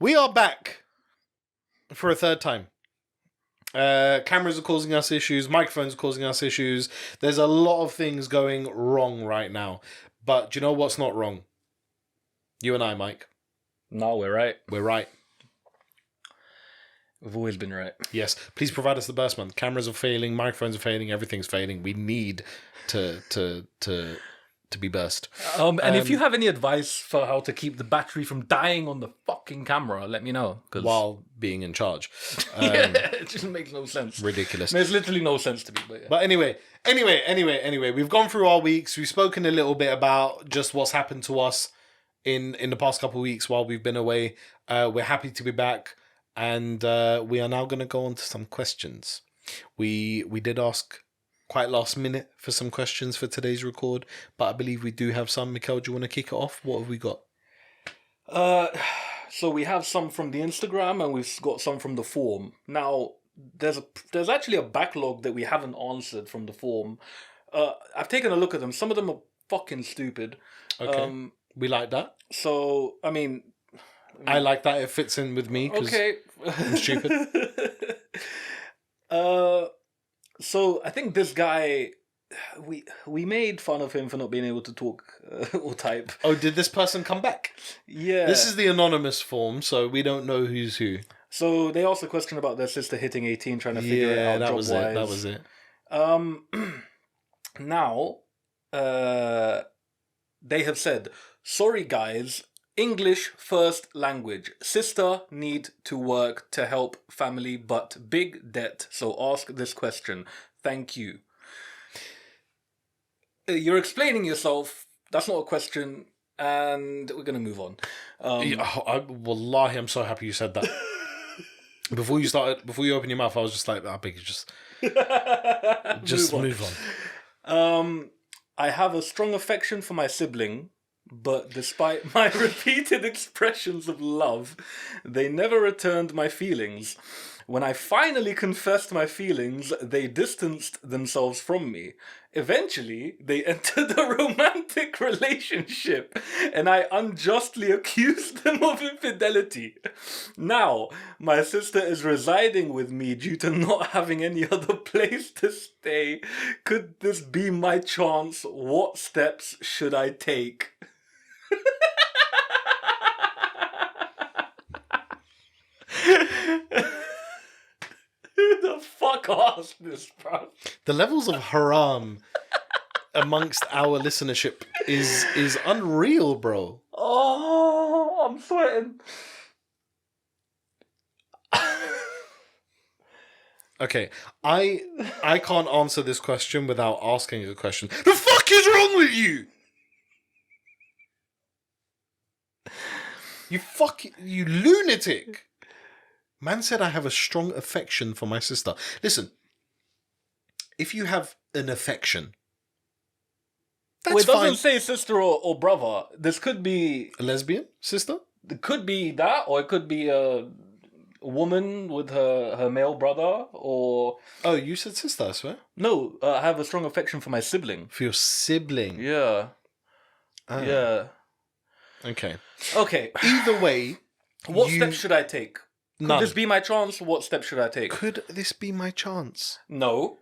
Speaker 2: We are back for a third time. Cameras are causing us issues. Microphones are causing us issues. There's a lot of things going wrong right now. But do you know what's not wrong? You and I, Mike.
Speaker 1: No, we're right.
Speaker 2: We're right.
Speaker 1: We've always been right.
Speaker 2: Yes. Please provide us the burstment. Cameras are failing. Microphones are failing. Everything's failing. We need to be burst.
Speaker 1: And if you have any advice for how to keep the battery from dying on the fucking camera, let me know.
Speaker 2: While being in charge.
Speaker 1: It just makes no sense.
Speaker 2: Ridiculous.
Speaker 1: Makes literally no sense to me. But, yeah.
Speaker 2: But anyway. We've gone through our weeks. We've spoken a little bit about just what's happened to us in the past couple of weeks while we've been away. We're happy to be back. And we are now going to go on to some questions. We did ask quite last minute for some questions for today's record, but I believe we do have some. Mikhail, do you want to kick it off? What have we got?
Speaker 1: So we have some from the Instagram and we've got some from the form. Now, there's actually a backlog that we haven't answered from the form. I've taken a look at them. Some of them are fucking stupid.
Speaker 2: Okay. We like that.
Speaker 1: So, I mean,
Speaker 2: I like that. It fits in with me because
Speaker 1: okay.
Speaker 2: I'm stupid.
Speaker 1: So I think this guy we made fun of him for not being able to talk or type.
Speaker 2: Oh, did this person come back?
Speaker 1: Yeah.
Speaker 2: This is the anonymous form, so we don't know who's who.
Speaker 1: So they asked a question about their sister hitting 18, trying to figure it out.
Speaker 2: That was it. That was it.
Speaker 1: Now, they have said, sorry guys, English first language. Sister need to work to help family, but big debt. So ask this question. Thank you. You're explaining yourself. That's not a question. And we're going to move on.
Speaker 2: Wallahi, I'm so happy you said that. Before you open your mouth, I was just like, I beg you, just move on.
Speaker 1: I have a strong affection for my sibling, but despite my repeated expressions of love, they never returned my feelings. When I finally confessed my feelings, they distanced themselves from me. Eventually, they entered a romantic relationship, and I unjustly accused them of infidelity. Now, my sister is residing with me due to not having any other place to stay. Could this be my chance? What steps should I take? Who the fuck asked this, bro?
Speaker 2: The levels of haram amongst our listenership is unreal, bro.
Speaker 1: Oh, I'm sweating.
Speaker 2: Okay, I can't answer this question without asking a question. The fuck is wrong with you? You lunatic. Man said I have a strong affection for my sister. Listen, if you have an affection, that's
Speaker 1: it doesn't
Speaker 2: fine.
Speaker 1: say sister or brother. This could be
Speaker 2: A lesbian sister?
Speaker 1: It could be that, or it could be a woman with her male brother, or...
Speaker 2: Oh, you said sister, I swear.
Speaker 1: No, I have a strong affection for my sibling.
Speaker 2: For your sibling?
Speaker 1: Yeah.
Speaker 2: Ah.
Speaker 1: Yeah.
Speaker 2: Okay.
Speaker 1: Okay.
Speaker 2: Either way...
Speaker 1: What steps should I take?
Speaker 2: None.
Speaker 1: Could this be my chance? What steps should I take?
Speaker 2: Could this be my chance?
Speaker 1: No.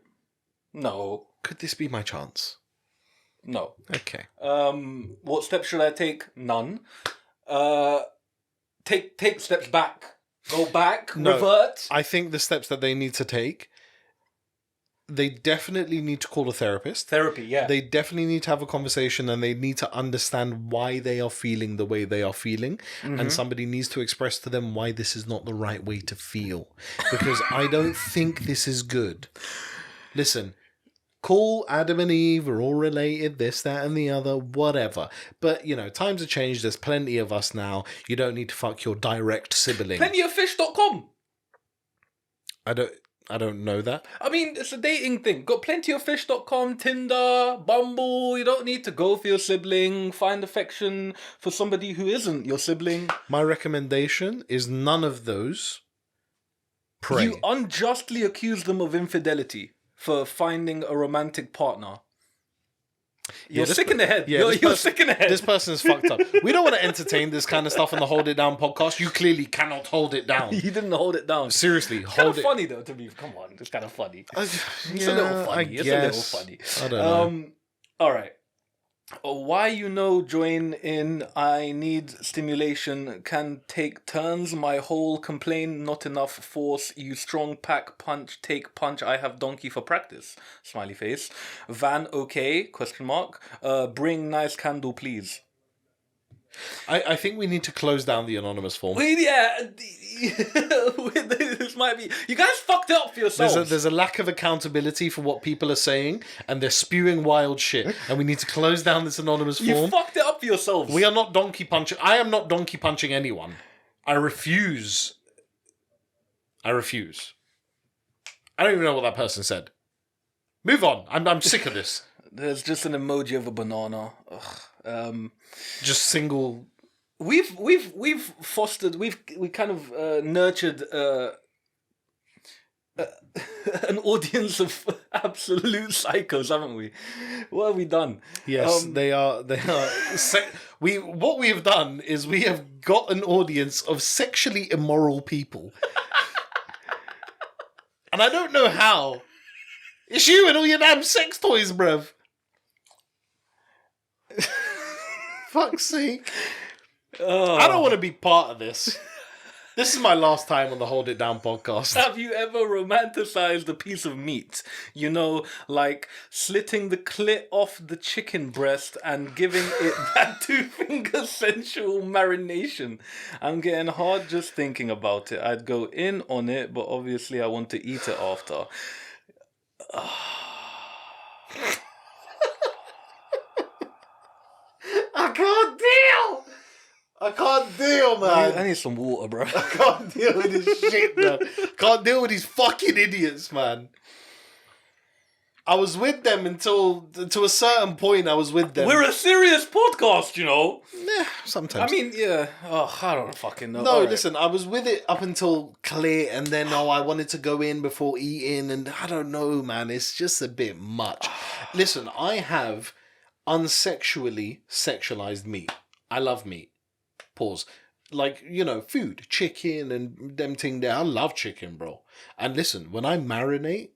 Speaker 1: No.
Speaker 2: Could this be my chance?
Speaker 1: No.
Speaker 2: Okay.
Speaker 1: What steps should I take? None. Take steps back. Go back.
Speaker 2: No.
Speaker 1: Revert.
Speaker 2: I think the steps that they need to take, they definitely need to call a therapist.
Speaker 1: Therapy, yeah.
Speaker 2: They definitely need to have a conversation, and they need to understand why they are feeling the way they are feeling.
Speaker 1: Mm-hmm.
Speaker 2: And somebody needs to express to them why this is not the right way to feel. Because I don't think this is good. Listen, cool, Adam and Eve are all related, this, that, and the other, whatever. But, times have changed. There's plenty of us now. You don't need to fuck your direct sibling.
Speaker 1: Plentyoffish.com.
Speaker 2: I don't know that.
Speaker 1: I mean, it's a dating thing. Got plentyoffish.com, Tinder, Bumble. You don't need to go for your sibling. Find affection for somebody who isn't your sibling.
Speaker 2: My recommendation is none of those. Pray.
Speaker 1: You unjustly accuse them of infidelity for finding a romantic partner. You're sick in the head.
Speaker 2: Yeah,
Speaker 1: you're sick in the head.
Speaker 2: This person is fucked up. We don't want to entertain this kind of stuff on the Hold It Down podcast. You clearly cannot hold it down.
Speaker 1: You didn't hold it down.
Speaker 2: Seriously,
Speaker 1: It's kind
Speaker 2: hold
Speaker 1: of
Speaker 2: it.
Speaker 1: funny though to me. Come on, it's kind of funny. It's a
Speaker 2: Yeah,
Speaker 1: little funny.
Speaker 2: I
Speaker 1: It's
Speaker 2: guess.
Speaker 1: a little funny.
Speaker 2: I don't know.
Speaker 1: All right. Why join in? I need stimulation. Can take turns. My whole complain. Not enough force. You strong pack punch. Take punch. I have donkey for practice. Smiley face. Van okay? Question mark. Bring nice candle, please.
Speaker 2: I think we need to close down the anonymous form.
Speaker 1: Yeah, this might be. You guys fucked it up for yourselves.
Speaker 2: There's a lack of accountability for what people are saying, and they're spewing wild shit. And we need to close down this anonymous form.
Speaker 1: You fucked it up for yourselves.
Speaker 2: We are not donkey punching. I am not donkey punching anyone. I refuse. I don't even know what that person said. Move on. I'm sick of this.
Speaker 1: There's just an emoji of a banana. Ugh.
Speaker 2: Just single.
Speaker 1: We've fostered. We kind of nurtured an audience of absolute psychos, haven't we? What have we done?
Speaker 2: Yes, they are. What we have done is we have got an audience of sexually immoral people, and I don't know how. It's you and all your damn sex toys, bruv. Fuck's sake. I don't want to be part of this. This is my last time on the Hold It Down podcast.
Speaker 1: Have you ever romanticized a piece of meat? You know, like slitting the clit off the chicken breast and giving it that 2-finger sensual marination. I'm getting hard just thinking about it. I'd go in on it, but obviously I want to eat it after.
Speaker 2: I can't deal! I can't deal, man.
Speaker 1: I need some water, bro.
Speaker 2: I can't deal with this shit, man. Can't deal with these fucking idiots, man. I was with them until, to a certain point, I was with them.
Speaker 1: We're a serious podcast, you know.
Speaker 2: Nah, sometimes.
Speaker 1: I mean, yeah. Oh, I don't fucking know.
Speaker 2: No, listen, I was with it up until clear, and then, I wanted to go in before eating, and I don't know, man. It's just a bit much. Listen, I have unsexually sexualized meat. I love meat. Pause. Like, you know, food, chicken and them thing there. I love chicken, bro. And listen, when I marinate,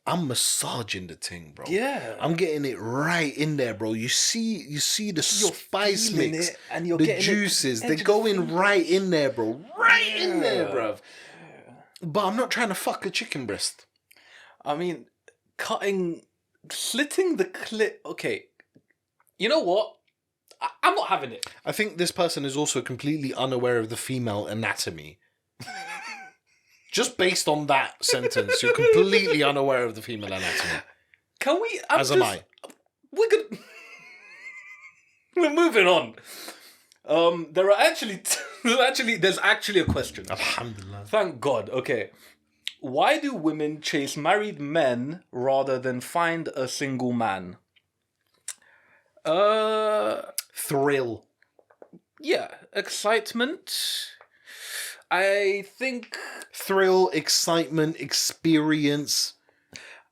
Speaker 2: I'm massaging the thing, bro.
Speaker 1: Yeah.
Speaker 2: I'm getting it right in there, bro. You see the spice mix,
Speaker 1: it and you're
Speaker 2: the
Speaker 1: getting
Speaker 2: juices.
Speaker 1: it
Speaker 2: They're going right in there, bro. Right in there, bro. But I'm not trying to fuck a chicken breast.
Speaker 1: I mean, slitting the clit. Okay, you know what? I'm not having it.
Speaker 2: I think this person is also completely unaware of the female anatomy. Just based on that sentence, you're completely unaware of the female anatomy.
Speaker 1: Can we?
Speaker 2: Am I?
Speaker 1: We're moving on. There's actually a question.
Speaker 2: Alhamdulillah.
Speaker 1: Thank God. Okay. Why do women chase married men rather than find a single man?
Speaker 2: Thrill.
Speaker 1: Yeah, excitement. I think
Speaker 2: Thrill, excitement, experience,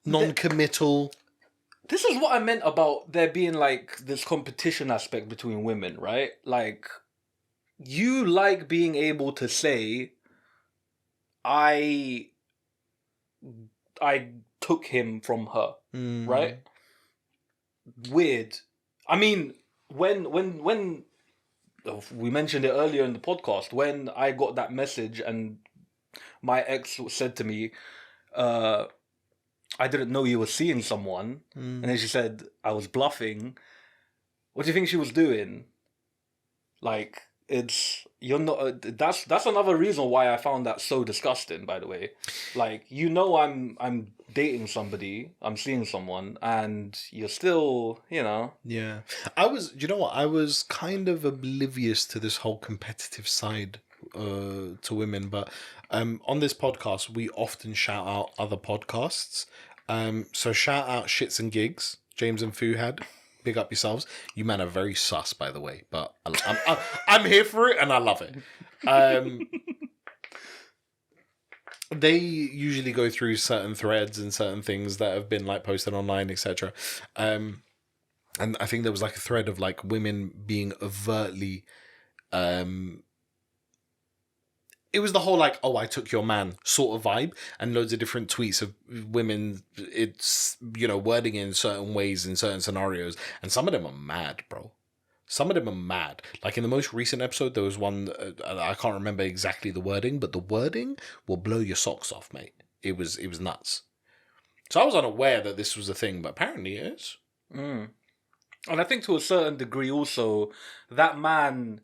Speaker 2: non-committal.
Speaker 1: this is what I meant about there being like this competition aspect between women, right? Like, you like being able to say, I took him from her, right? Weird. I mean, when we mentioned it earlier in the podcast, when I got that message and my ex said to me, I didn't know you were seeing someone, and then she said I was bluffing. What do you think she was doing? Like, you're not. That's another reason why I found that so disgusting. By the way, like, you know, I'm dating somebody, I'm seeing someone, and you're still, you know.
Speaker 2: Yeah. You know what? I was kind of oblivious to this whole competitive side to women, but on this podcast, we often shout out other podcasts. So shout out Shits and Gigs, James and Fuhad. Big up yourselves. You men are very sus, by the way, but I'm here for it and I love it. They usually go through certain threads and certain things that have been like posted online, etc. And I think there was like a thread of like women being overtly, it was the whole like, oh, I took your man sort of vibe, and loads of different tweets of women, it's, you know, wording in certain ways in certain scenarios, and some of them are mad, bro. Some of them are mad. Like in the most recent episode, there was one, I can't remember exactly the wording, but the wording will blow your socks off, mate. It was nuts. So I was unaware that this was a thing, but apparently it is.
Speaker 1: And I think to a certain degree also, that man,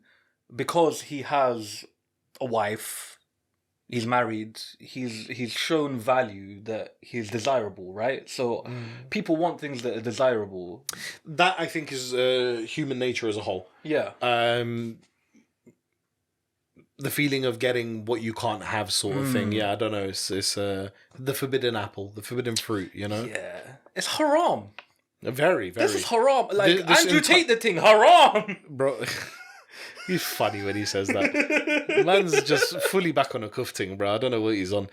Speaker 1: because he has a wife, he's married, he's shown value that he's desirable, right? So people want things that are desirable.
Speaker 2: That, I think, is human nature as a whole.
Speaker 1: Yeah.
Speaker 2: The feeling of getting what you can't have sort of thing. Yeah, I don't know. It's the forbidden apple, the forbidden fruit, you know?
Speaker 1: Yeah. It's haram.
Speaker 2: Very, very.
Speaker 1: This is haram. Like, Andrew Tate the thing, haram!
Speaker 2: Bro, he's funny when he says that. Man's just fully back on a cuff thing, bro. I don't know what he's on.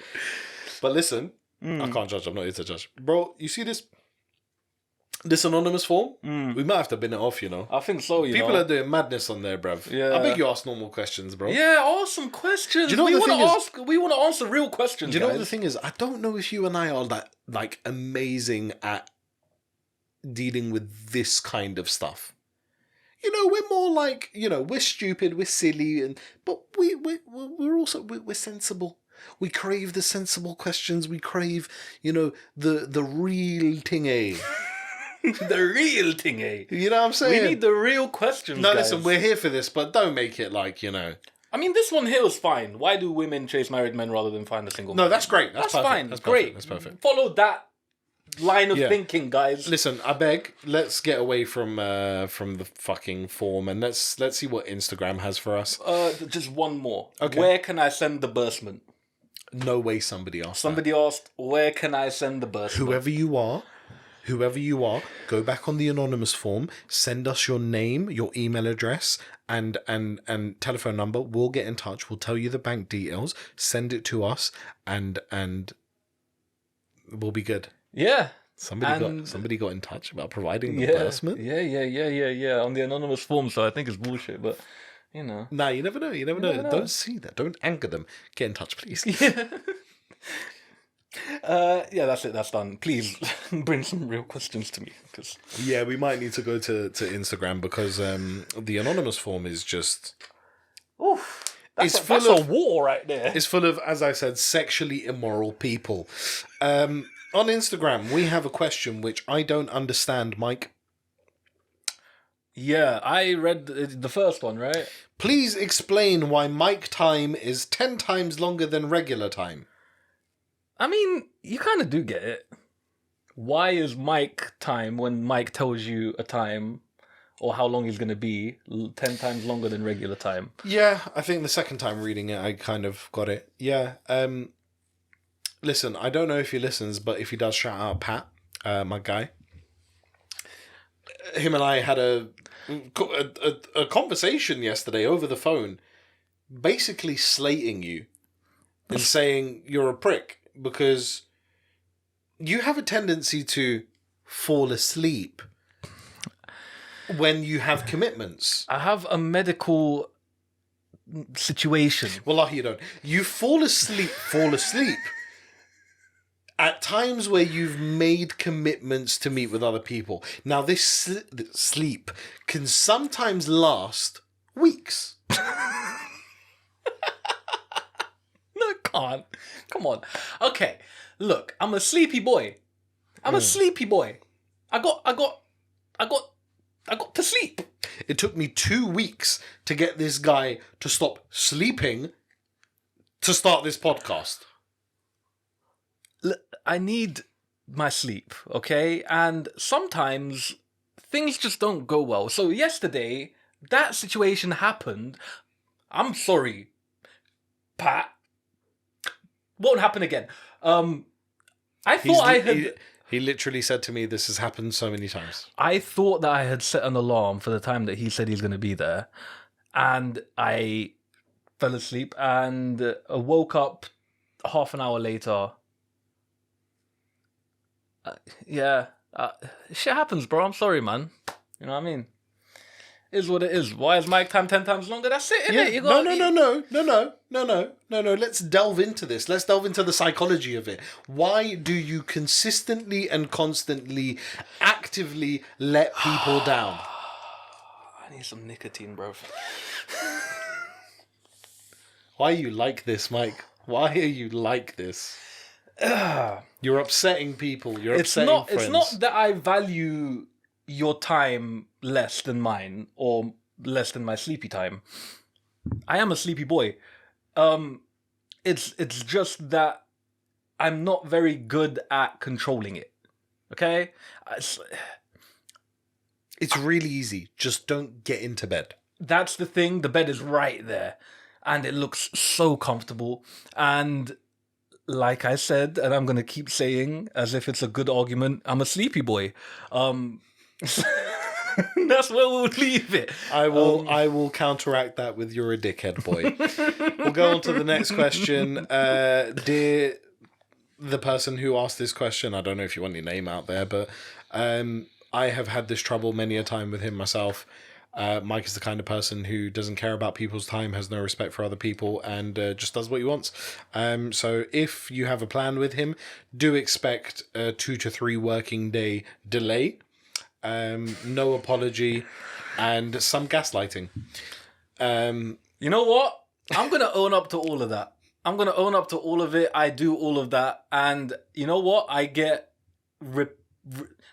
Speaker 2: But listen, I can't judge. I'm not here to judge. Bro, you see this? This anonymous form, we might have to bin it off, you know.
Speaker 1: I think so,
Speaker 2: People are doing madness on there, bruv.
Speaker 1: Yeah.
Speaker 2: I beg you ask normal questions, bro.
Speaker 1: Yeah, ask some questions.
Speaker 2: Do you know what the thing is?
Speaker 1: We want to answer real questions,
Speaker 2: Do you know what
Speaker 1: guys.
Speaker 2: the thing is? I don't know if you and I are that, like, amazing at dealing with this kind of stuff. You know, we're more like, you know, we're stupid, we're silly, but we're also we're sensible. We crave the sensible questions. We crave, you know, the real thing, eh?
Speaker 1: The real thing, eh?
Speaker 2: You know what I'm saying?
Speaker 1: We need the real questions,
Speaker 2: No,
Speaker 1: guys.
Speaker 2: listen, we're here for this, but don't make it like, you know.
Speaker 1: I mean, this one here is fine. Why do women chase married men rather than find a single man?
Speaker 2: No, that's great. That's perfect.
Speaker 1: fine.
Speaker 2: That's
Speaker 1: great.
Speaker 2: Perfect. That's perfect.
Speaker 1: Follow that line of thinking, guys.
Speaker 2: Listen, I beg, let's get away from the fucking form and let's see what Instagram has for us.
Speaker 1: Just one more.
Speaker 2: Okay.
Speaker 1: Where can I send the bursement?
Speaker 2: No way somebody asked.
Speaker 1: Somebody asked, where can I send the bursement?
Speaker 2: Whoever you are, go back on the anonymous form, send us your name, your email address, and telephone number. We'll get in touch. We'll tell you the bank details. Send it to us, and we'll be good.
Speaker 1: Yeah.
Speaker 2: Somebody got in touch about providing the bursement.
Speaker 1: Yeah. On the anonymous form, so I think it's bullshit, but you know.
Speaker 2: Nah, you never know. You never know. Don't see that. Don't anger them. Get in touch, please.
Speaker 1: That's it. That's done. Please bring some real questions to me, because
Speaker 2: Yeah, we might need to go to Instagram because the anonymous form is just.
Speaker 1: that's a war right there.
Speaker 2: It's full of, as I said, sexually immoral people. On Instagram, we have a question which I don't understand, Mike.
Speaker 1: Yeah, I read the first one, right?
Speaker 2: Please explain why mic time is 10 times longer than regular time.
Speaker 1: I mean, you kind of do get it. Why is Mike time when Mike tells you a time or how long he's going to be 10 times longer than regular time?
Speaker 2: Yeah, I think the second time reading it, I kind of got it. Yeah. Listen, I don't know if he listens, but if he does, shout out Pat, my guy. Him and I had a conversation yesterday over the phone, basically slating you and saying you're a prick because you have a tendency to fall asleep when you have commitments.
Speaker 1: I have a medical situation.
Speaker 2: Wallahi, you don't. You fall asleep at times where you've made commitments to meet with other people. Now, this sleep can sometimes last weeks.
Speaker 1: No, it can't. Come on. Okay, look, I'm a sleepy boy. A sleepy boy. I got to sleep.
Speaker 2: It took me 2 weeks to get this guy to stop sleeping to start this podcast.
Speaker 1: I need my sleep, okay? And sometimes things just don't go well. So yesterday, that situation happened. I'm sorry, Pat. Won't happen again.
Speaker 2: He literally said to me, this has happened so many times.
Speaker 1: I thought that I had set an alarm for the time that he said he's going to be there. And I fell asleep and woke up half an hour later. Shit happens, bro. I'm sorry, man. You know what I mean? Is what it is. Why is mic time 10 times longer? That's it, innit?
Speaker 2: Yeah. No. Let's delve into this. Let's delve into the psychology of it. Why do you consistently and constantly, actively let people down?
Speaker 1: I need some nicotine, bro.
Speaker 2: Why are you like this, Mike? Why are you like this? You're upsetting people. You're upsetting friends.
Speaker 1: It's not that I value your time less than mine or less than my sleepy time. I am a sleepy boy. It's just that I'm not very good at controlling it. Okay?
Speaker 2: It's really easy. Just don't get into bed.
Speaker 1: That's the thing. The bed is right there. And it looks so comfortable. And like I said, and I'm going to keep saying as if it's a good argument, I'm a sleepy boy. That's where we'll leave it.
Speaker 2: I will counteract that with you're a dickhead boy. We'll go on to the next question. Dear the person who asked this question, I don't know if you want your name out there, but I I have had this trouble many a time with him myself. Mike is the kind of person who doesn't care about people's time, has no respect for other people, and just does what he wants. So if you have a plan with him, do expect a 2 to 3 working day delay. No apology, and some gaslighting.
Speaker 1: You know what? I'm going to own up to all of that. I'm going to own up to all of it. I do all of that. And you know what? I get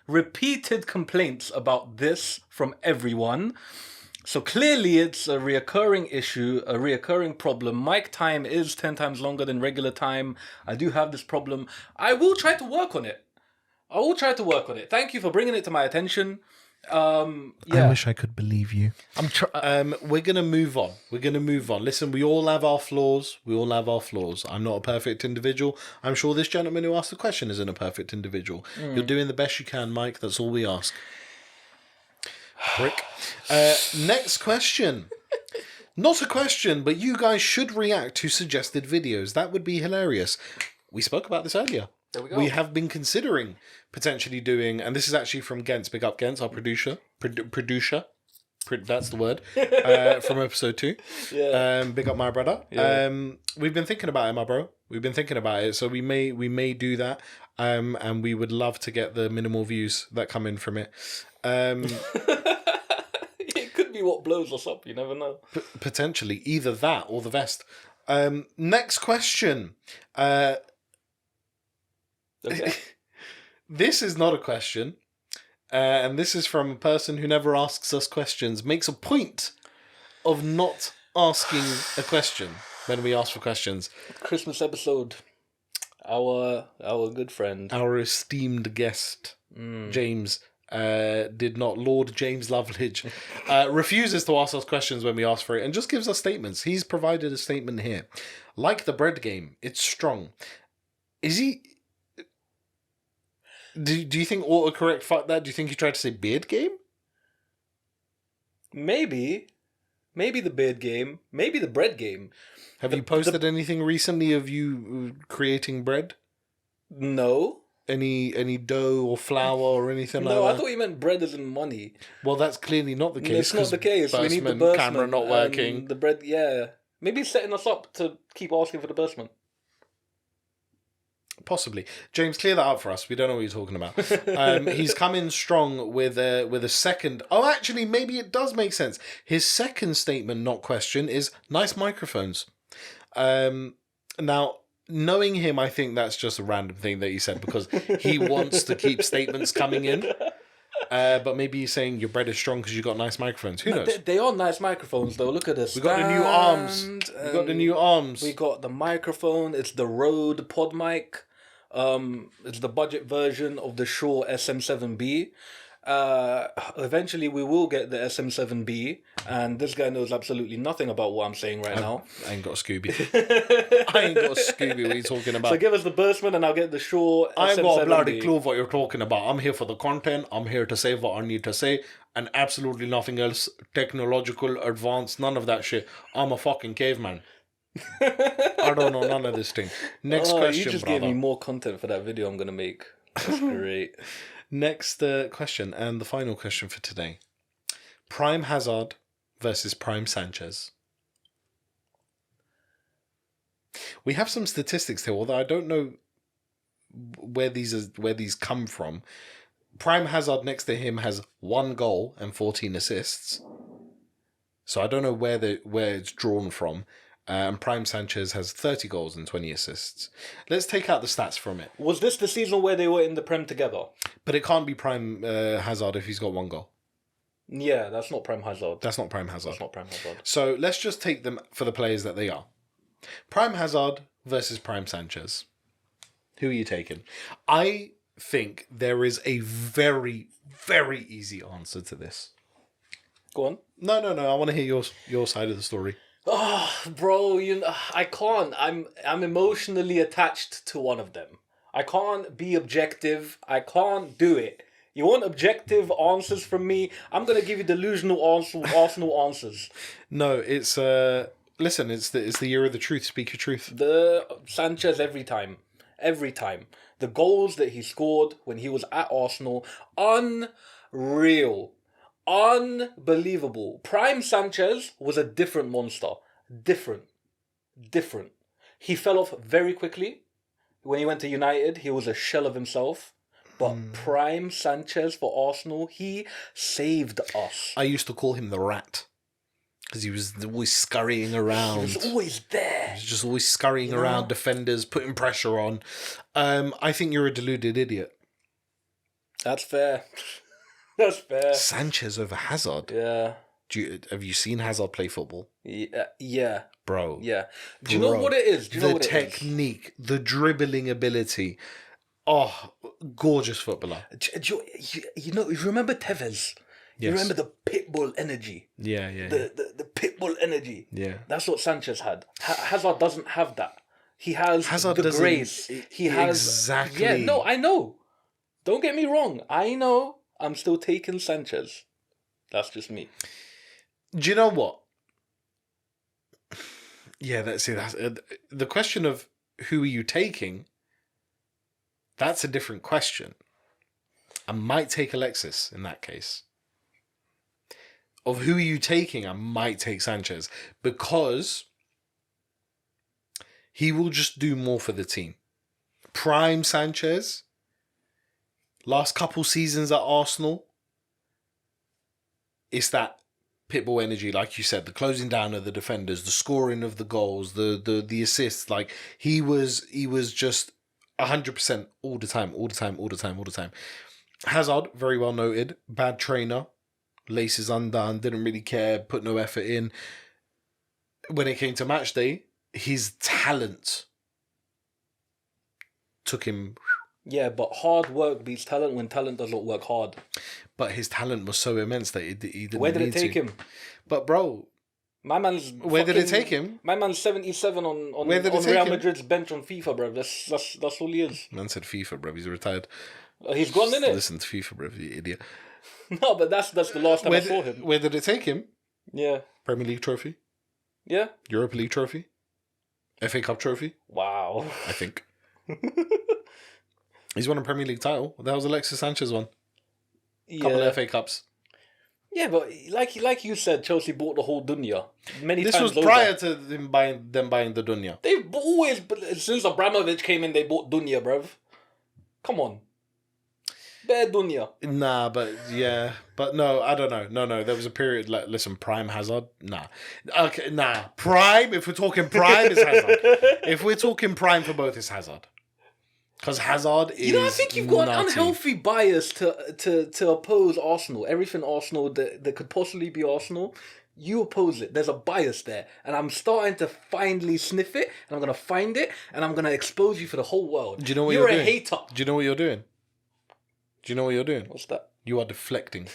Speaker 1: repeated complaints about this from everyone. So clearly it's a reoccurring issue, a reoccurring problem. Mic time is 10 times longer than regular time. I do have this problem. I will try to work on it. Thank you for bringing it to my attention.
Speaker 2: I wish I could believe you. We're gonna move on. Listen, we all have our flaws. I'm not a perfect individual. I'm sure this gentleman who asked the question isn't a perfect individual. You're doing the best you can, Mike. That's all we ask. Prick. Next question. Not a question, but you guys should react to suggested videos. That would be hilarious. We spoke about this earlier.
Speaker 1: There we go.
Speaker 2: We have been considering potentially doing, and this is actually from Gens. Big up Gens, our producer. That's the word. From episode 2.
Speaker 1: Yeah.
Speaker 2: Big up my brother.
Speaker 1: Yeah.
Speaker 2: We've been thinking about it, my bro. We've been thinking about it, so we may do that. And we would love to get the minimal views that come in from it.
Speaker 1: It could be what blows us up. You never know.
Speaker 2: Potentially, either that or the vest. Next question.
Speaker 1: Okay.
Speaker 2: This is not a question, and this is from a person who never asks us questions, makes a point of not asking a question when we ask for questions.
Speaker 1: Christmas episode. Our good friend.
Speaker 2: Our esteemed guest, James, Lord James Loveridge, refuses to ask us questions when we ask for it and just gives us statements. He's provided a statement here. Like the bread game, it's strong. Is he... Do you think autocorrect fucked that? Do you think he tried to say beard game?
Speaker 1: Maybe the beard game. Maybe the bread game.
Speaker 2: Have you posted anything recently of you creating bread?
Speaker 1: No.
Speaker 2: Any dough or flour or anything like that?
Speaker 1: No, I thought you meant bread as in money.
Speaker 2: Well, that's clearly not the case.
Speaker 1: It's not the case. We need the bursman.
Speaker 2: Camera not working.
Speaker 1: The bread, yeah. Maybe he's setting us up to keep asking for the bursman.
Speaker 2: Possibly. James, clear that up for us. We don't know what you're talking about. He's come in strong with a second... Oh, actually, maybe it does make sense. His second statement, not question, is nice microphones. Now, knowing him, I think that's just a random thing that he said because he wants to keep statements coming in. But maybe he's saying your bread is strong because you got nice microphones. Who knows?
Speaker 1: They are nice microphones, though. Look at this.
Speaker 2: We got the new arms.
Speaker 1: We got the microphone. It's the Rode Pod mic. It's the budget version of the Shure SM7B. Eventually we will get the SM7B, and this guy knows absolutely nothing about what I'm saying right now.
Speaker 2: I ain't got a Scooby. What are you talking about?
Speaker 1: So give us the Bursman and I'll get the Shure SM7B.
Speaker 2: I ain't got a bloody clue what you're talking about. I'm here for the content. I'm here to say what I need to say, and absolutely nothing else. Technological, advanced, none of that shit. I'm a fucking caveman. I don't know none of this thing. Next question,
Speaker 1: you just
Speaker 2: brother.
Speaker 1: gave me more content for that video I'm gonna make. That's great.
Speaker 2: Next question, and the final question for today. Prime Hazard versus Prime Sanchez. We have some statistics here, although I don't know where these come from. Prime Hazard next to him has 1 goal and 14 assists. So I don't know where it's drawn from. And Prime Sanchez has 30 goals and 20 assists. Let's take out the stats from it.
Speaker 1: Was this the season where they were in the Prem together?
Speaker 2: But it can't be Prime Hazard if he's got 1 goal.
Speaker 1: Yeah, that's not Prime Hazard.
Speaker 2: That's not Prime Hazard.
Speaker 1: That's not Prime Hazard.
Speaker 2: So let's just take them for the players that they are. Prime Hazard versus Prime Sanchez. Who are you taking? I think there is a very, very easy answer to this.
Speaker 1: Go on.
Speaker 2: No. I want to hear your side of the story.
Speaker 1: Oh, bro, I can't. I'm emotionally attached to one of them. I can't be objective. I can't do it. You want objective answers from me? I'm gonna give you delusional Arsenal answers.
Speaker 2: No, it's listen. It's the year of the truth. Speak your truth.
Speaker 1: The Sanchez every time. The goals that he scored when he was at Arsenal, Unreal. Unbelievable. Prime Sanchez was a different monster. Different. He fell off very quickly. When he went to United, he was a shell of himself. But Prime Sanchez for Arsenal, he saved us.
Speaker 2: I used to call him the Rat. Because he was always scurrying around.
Speaker 1: He was always there.
Speaker 2: He was just always scurrying around defenders, putting pressure on. I think you're a deluded idiot.
Speaker 1: That's fair. That's fair.
Speaker 2: Sanchez over Hazard.
Speaker 1: Yeah.
Speaker 2: Have you seen Hazard play football?
Speaker 1: Yeah.
Speaker 2: Bro.
Speaker 1: Yeah. Do you know what it is?
Speaker 2: The technique, the dribbling ability. Oh, gorgeous footballer.
Speaker 1: You remember Tevez? You remember the pitbull energy?
Speaker 2: Yeah.
Speaker 1: The pitbull energy.
Speaker 2: Yeah.
Speaker 1: That's what Sanchez had. Hazard doesn't have that. He has
Speaker 2: Hazard
Speaker 1: the grace. He has...
Speaker 2: Exactly.
Speaker 1: Yeah, no, I know. Don't get me wrong. I know. I'm still taking Sanchez. That's just me.
Speaker 2: Do you know what? Yeah, that's it. The question of who are you taking, that's a different question. I might take Alexis in that case. Of who are you taking, I might take Sanchez. Because he will just do more for the team. Prime Sanchez, last couple seasons at Arsenal, it's that pitbull energy, like you said, the closing down of the defenders, the scoring of the goals, the assists. Like he was just 100% all the time. Hazard, very well noted, bad trainer, laces undone, didn't really care, put no effort in. When it came to match day, his talent took him.
Speaker 1: Yeah, but hard work beats talent when talent doesn't work hard.
Speaker 2: But his talent was so immense that he didn't.
Speaker 1: Where did it take him?
Speaker 2: But bro,
Speaker 1: my man's.
Speaker 2: Where did it take him?
Speaker 1: My man's 77 on Real Madrid's bench on FIFA, bro. That's all he is.
Speaker 2: Man said FIFA, bro. He's retired.
Speaker 1: He's gone, innit?
Speaker 2: Listen to FIFA, bro. You idiot.
Speaker 1: No, but that's the last time I saw him.
Speaker 2: Where did it take him?
Speaker 1: Yeah.
Speaker 2: Premier League trophy.
Speaker 1: Yeah.
Speaker 2: Europa League trophy. FA Cup trophy.
Speaker 1: Wow.
Speaker 2: I think. He's won a Premier League title. That was Alexis Sanchez one. Couple of FA Cups.
Speaker 1: Yeah, but like you said, Chelsea bought the whole dunya many times.
Speaker 2: This was prior to them buying the dunya.
Speaker 1: They've always, since Abramovich came in, they bought dunya, bruv. Come on. Bare dunya.
Speaker 2: Nah, but no, I don't know. No, there was a period like, listen, Prime Hazard, nah. Okay, nah. Prime, if we're talking Prime, it's Hazard. If we're talking Prime for both, it's Hazard. Because Hazard is
Speaker 1: I think you've got an unhealthy bias to oppose Arsenal. Everything Arsenal that could possibly be Arsenal, you oppose it. There's a bias there. And I'm starting to finally sniff it, and I'm going to find it, and I'm going to expose you for the whole world.
Speaker 2: Do you know what
Speaker 1: you're
Speaker 2: doing?
Speaker 1: a hater.
Speaker 2: Do you know what you're doing?
Speaker 1: What's that?
Speaker 2: You are deflecting.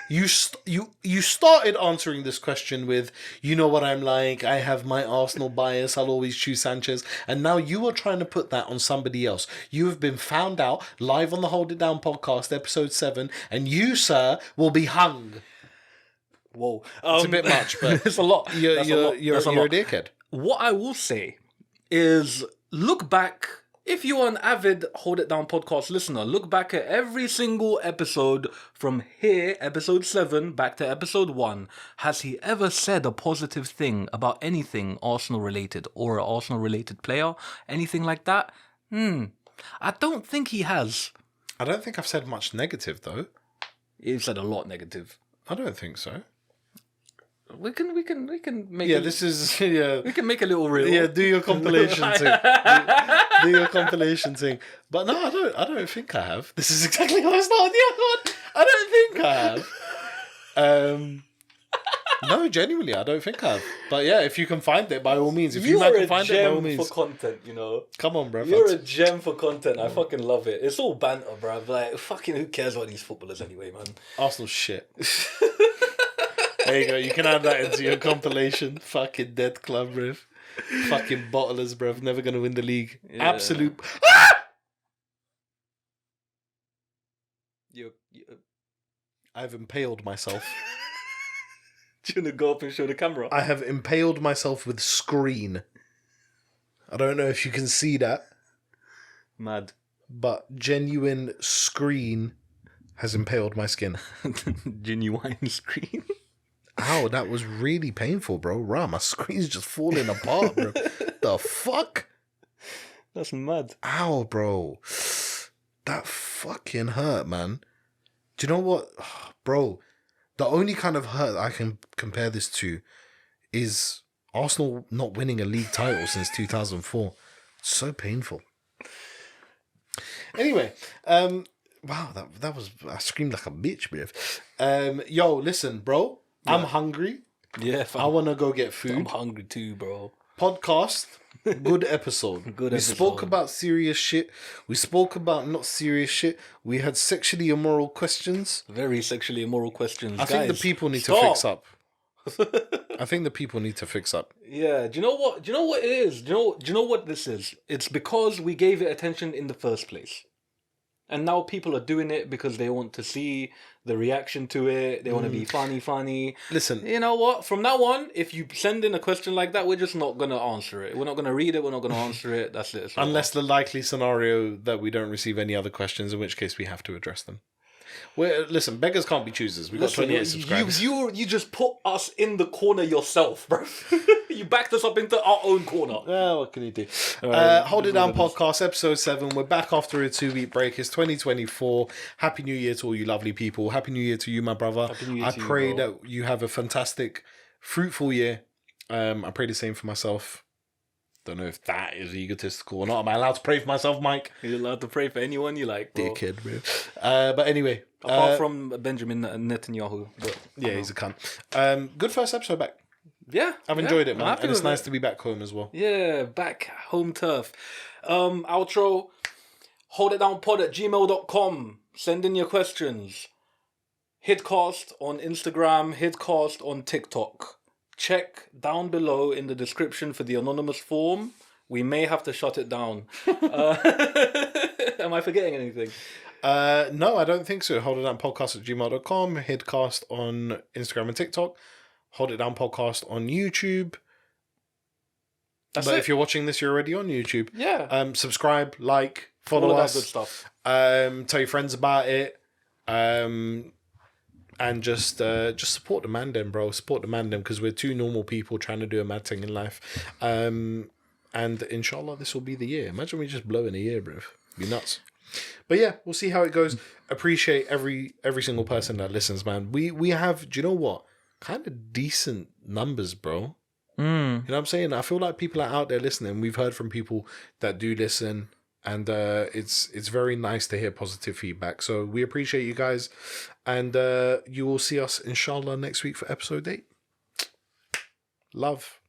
Speaker 2: You started answering this question with, you know what I'm like, I have my Arsenal bias, I'll always choose Sanchez, and now you are trying to put that on somebody else. You have been found out live on the Hold It Down podcast, episode 7, and you, sir, will be hung.
Speaker 1: Whoa.
Speaker 2: It's a bit much, but
Speaker 1: it's a lot.
Speaker 2: You're a dickhead.
Speaker 1: What I will say is, look back. If you're an avid Hold It Down podcast listener, look back at every single episode from here, episode 7, back to episode 1. Has he ever said a positive thing about anything Arsenal related or an Arsenal related player? Anything like that? I don't think he has.
Speaker 2: I don't think I've said much negative, though.
Speaker 1: You've said a lot negative.
Speaker 2: I don't think so.
Speaker 1: We can make
Speaker 2: we
Speaker 1: can make a little reel.
Speaker 2: Yeah, do your compilation thing. Do your compilation thing. But no, I don't think I have. This is exactly how I started. I don't think I have. No, genuinely, I don't think I have. But yeah, if you can find it, by all means. If you can find it, by all means.
Speaker 1: For content, you know.
Speaker 2: Come on, bro.
Speaker 1: You're a gem for content. I fucking love it. It's all banter, bro. Like, fucking who cares about these footballers anyway, man?
Speaker 2: Arsenal shit. There you go. You can add that into your compilation. Fucking dead club, bruv. Fucking bottlers, bruv. Never going to win the league. Yeah. Absolute. I've impaled myself.
Speaker 1: Do you want to go up and show the camera?
Speaker 2: I have impaled myself with screen. I don't know if you can see that.
Speaker 1: Mad.
Speaker 2: But genuine screen has impaled my skin.
Speaker 1: Genuine screen.
Speaker 2: Ow, that was really painful, bro. Right, my screen's just falling apart, bro. The fuck?
Speaker 1: That's mad.
Speaker 2: Ow, bro. That fucking hurt, man. Do you know what? Bro, the only kind of hurt I can compare this to is Arsenal not winning a league title since 2004. It's so painful. Anyway, wow, that was, I screamed like a bitch, bro. Yo, listen, bro, I'm hungry.
Speaker 1: Yeah,
Speaker 2: I want to go get food.
Speaker 1: I'm hungry too, bro.
Speaker 2: Podcast, good episode. We spoke about serious shit. We spoke about not serious shit. We had sexually immoral questions.
Speaker 1: Very sexually immoral questions.
Speaker 2: I think the people need to fix up. I think the people need to fix up.
Speaker 1: Yeah, do you know what? Do you know what it is? Do you know what this is? It's because we gave it attention in the first place. And now people are doing it because they want to see the reaction to it. They want to be funny.
Speaker 2: Listen.
Speaker 1: You know what? From now on, if you send in a question like that, we're just not going to answer it. We're not going to read it. We're not going to answer it. That's it.
Speaker 2: Unless the likely scenario that we don't receive any other questions, in which case we have to address them. Listen, beggars can't be choosers. We've got 28 subscribers.
Speaker 1: You just put us in the corner yourself, bro. You backed us up into our own corner.
Speaker 2: What can you do? Hold It Down Podcast, episode 7. We're back after a 2-week break. It's 2024. Happy New Year to all you lovely people. Happy New Year to you, my brother. I pray that you have a fantastic, fruitful year. I pray the same for myself. Don't know if that is egotistical or not. Am I allowed to pray for myself, Mike?
Speaker 1: You're allowed to pray for anyone you like, bro.
Speaker 2: Dickhead, bro. But anyway.
Speaker 1: Apart from Benjamin Netanyahu. But,
Speaker 2: yeah, he's a cunt. Good first episode back.
Speaker 1: Yeah.
Speaker 2: I've enjoyed it, man. And it's nice to be back home as well.
Speaker 1: Yeah, back home turf. Outro, holditdownpod@gmail.com. Send in your questions. Hitcast on Instagram, Hitcast on TikTok. Check down below in the description for the anonymous form. We may have to shut it down. Am I forgetting anything?
Speaker 2: No, I don't think so. Hold It Down Podcast @gmail.com. Hitcast on Instagram and TikTok. Hold It Down Podcast on YouTube. But if you're watching this, you're already on YouTube.
Speaker 1: Yeah.
Speaker 2: Subscribe, like, follow
Speaker 1: all
Speaker 2: us.
Speaker 1: That good stuff.
Speaker 2: Tell your friends about it. And just support the Mandem, bro. Support the Mandem because we're two normal people trying to do a mad thing in life. And inshallah, this will be the year. Imagine we just blow in a year, bro. Be nuts. But yeah, we'll see how it goes. Appreciate every single person that listens, man. We have, do you know what? Kind of decent numbers, bro. You know what I'm saying? I feel like people are out there listening. We've heard from people that do listen. And it's very nice to hear positive feedback. So we appreciate you guys. And you will see us, inshallah, next week for episode 8. Love.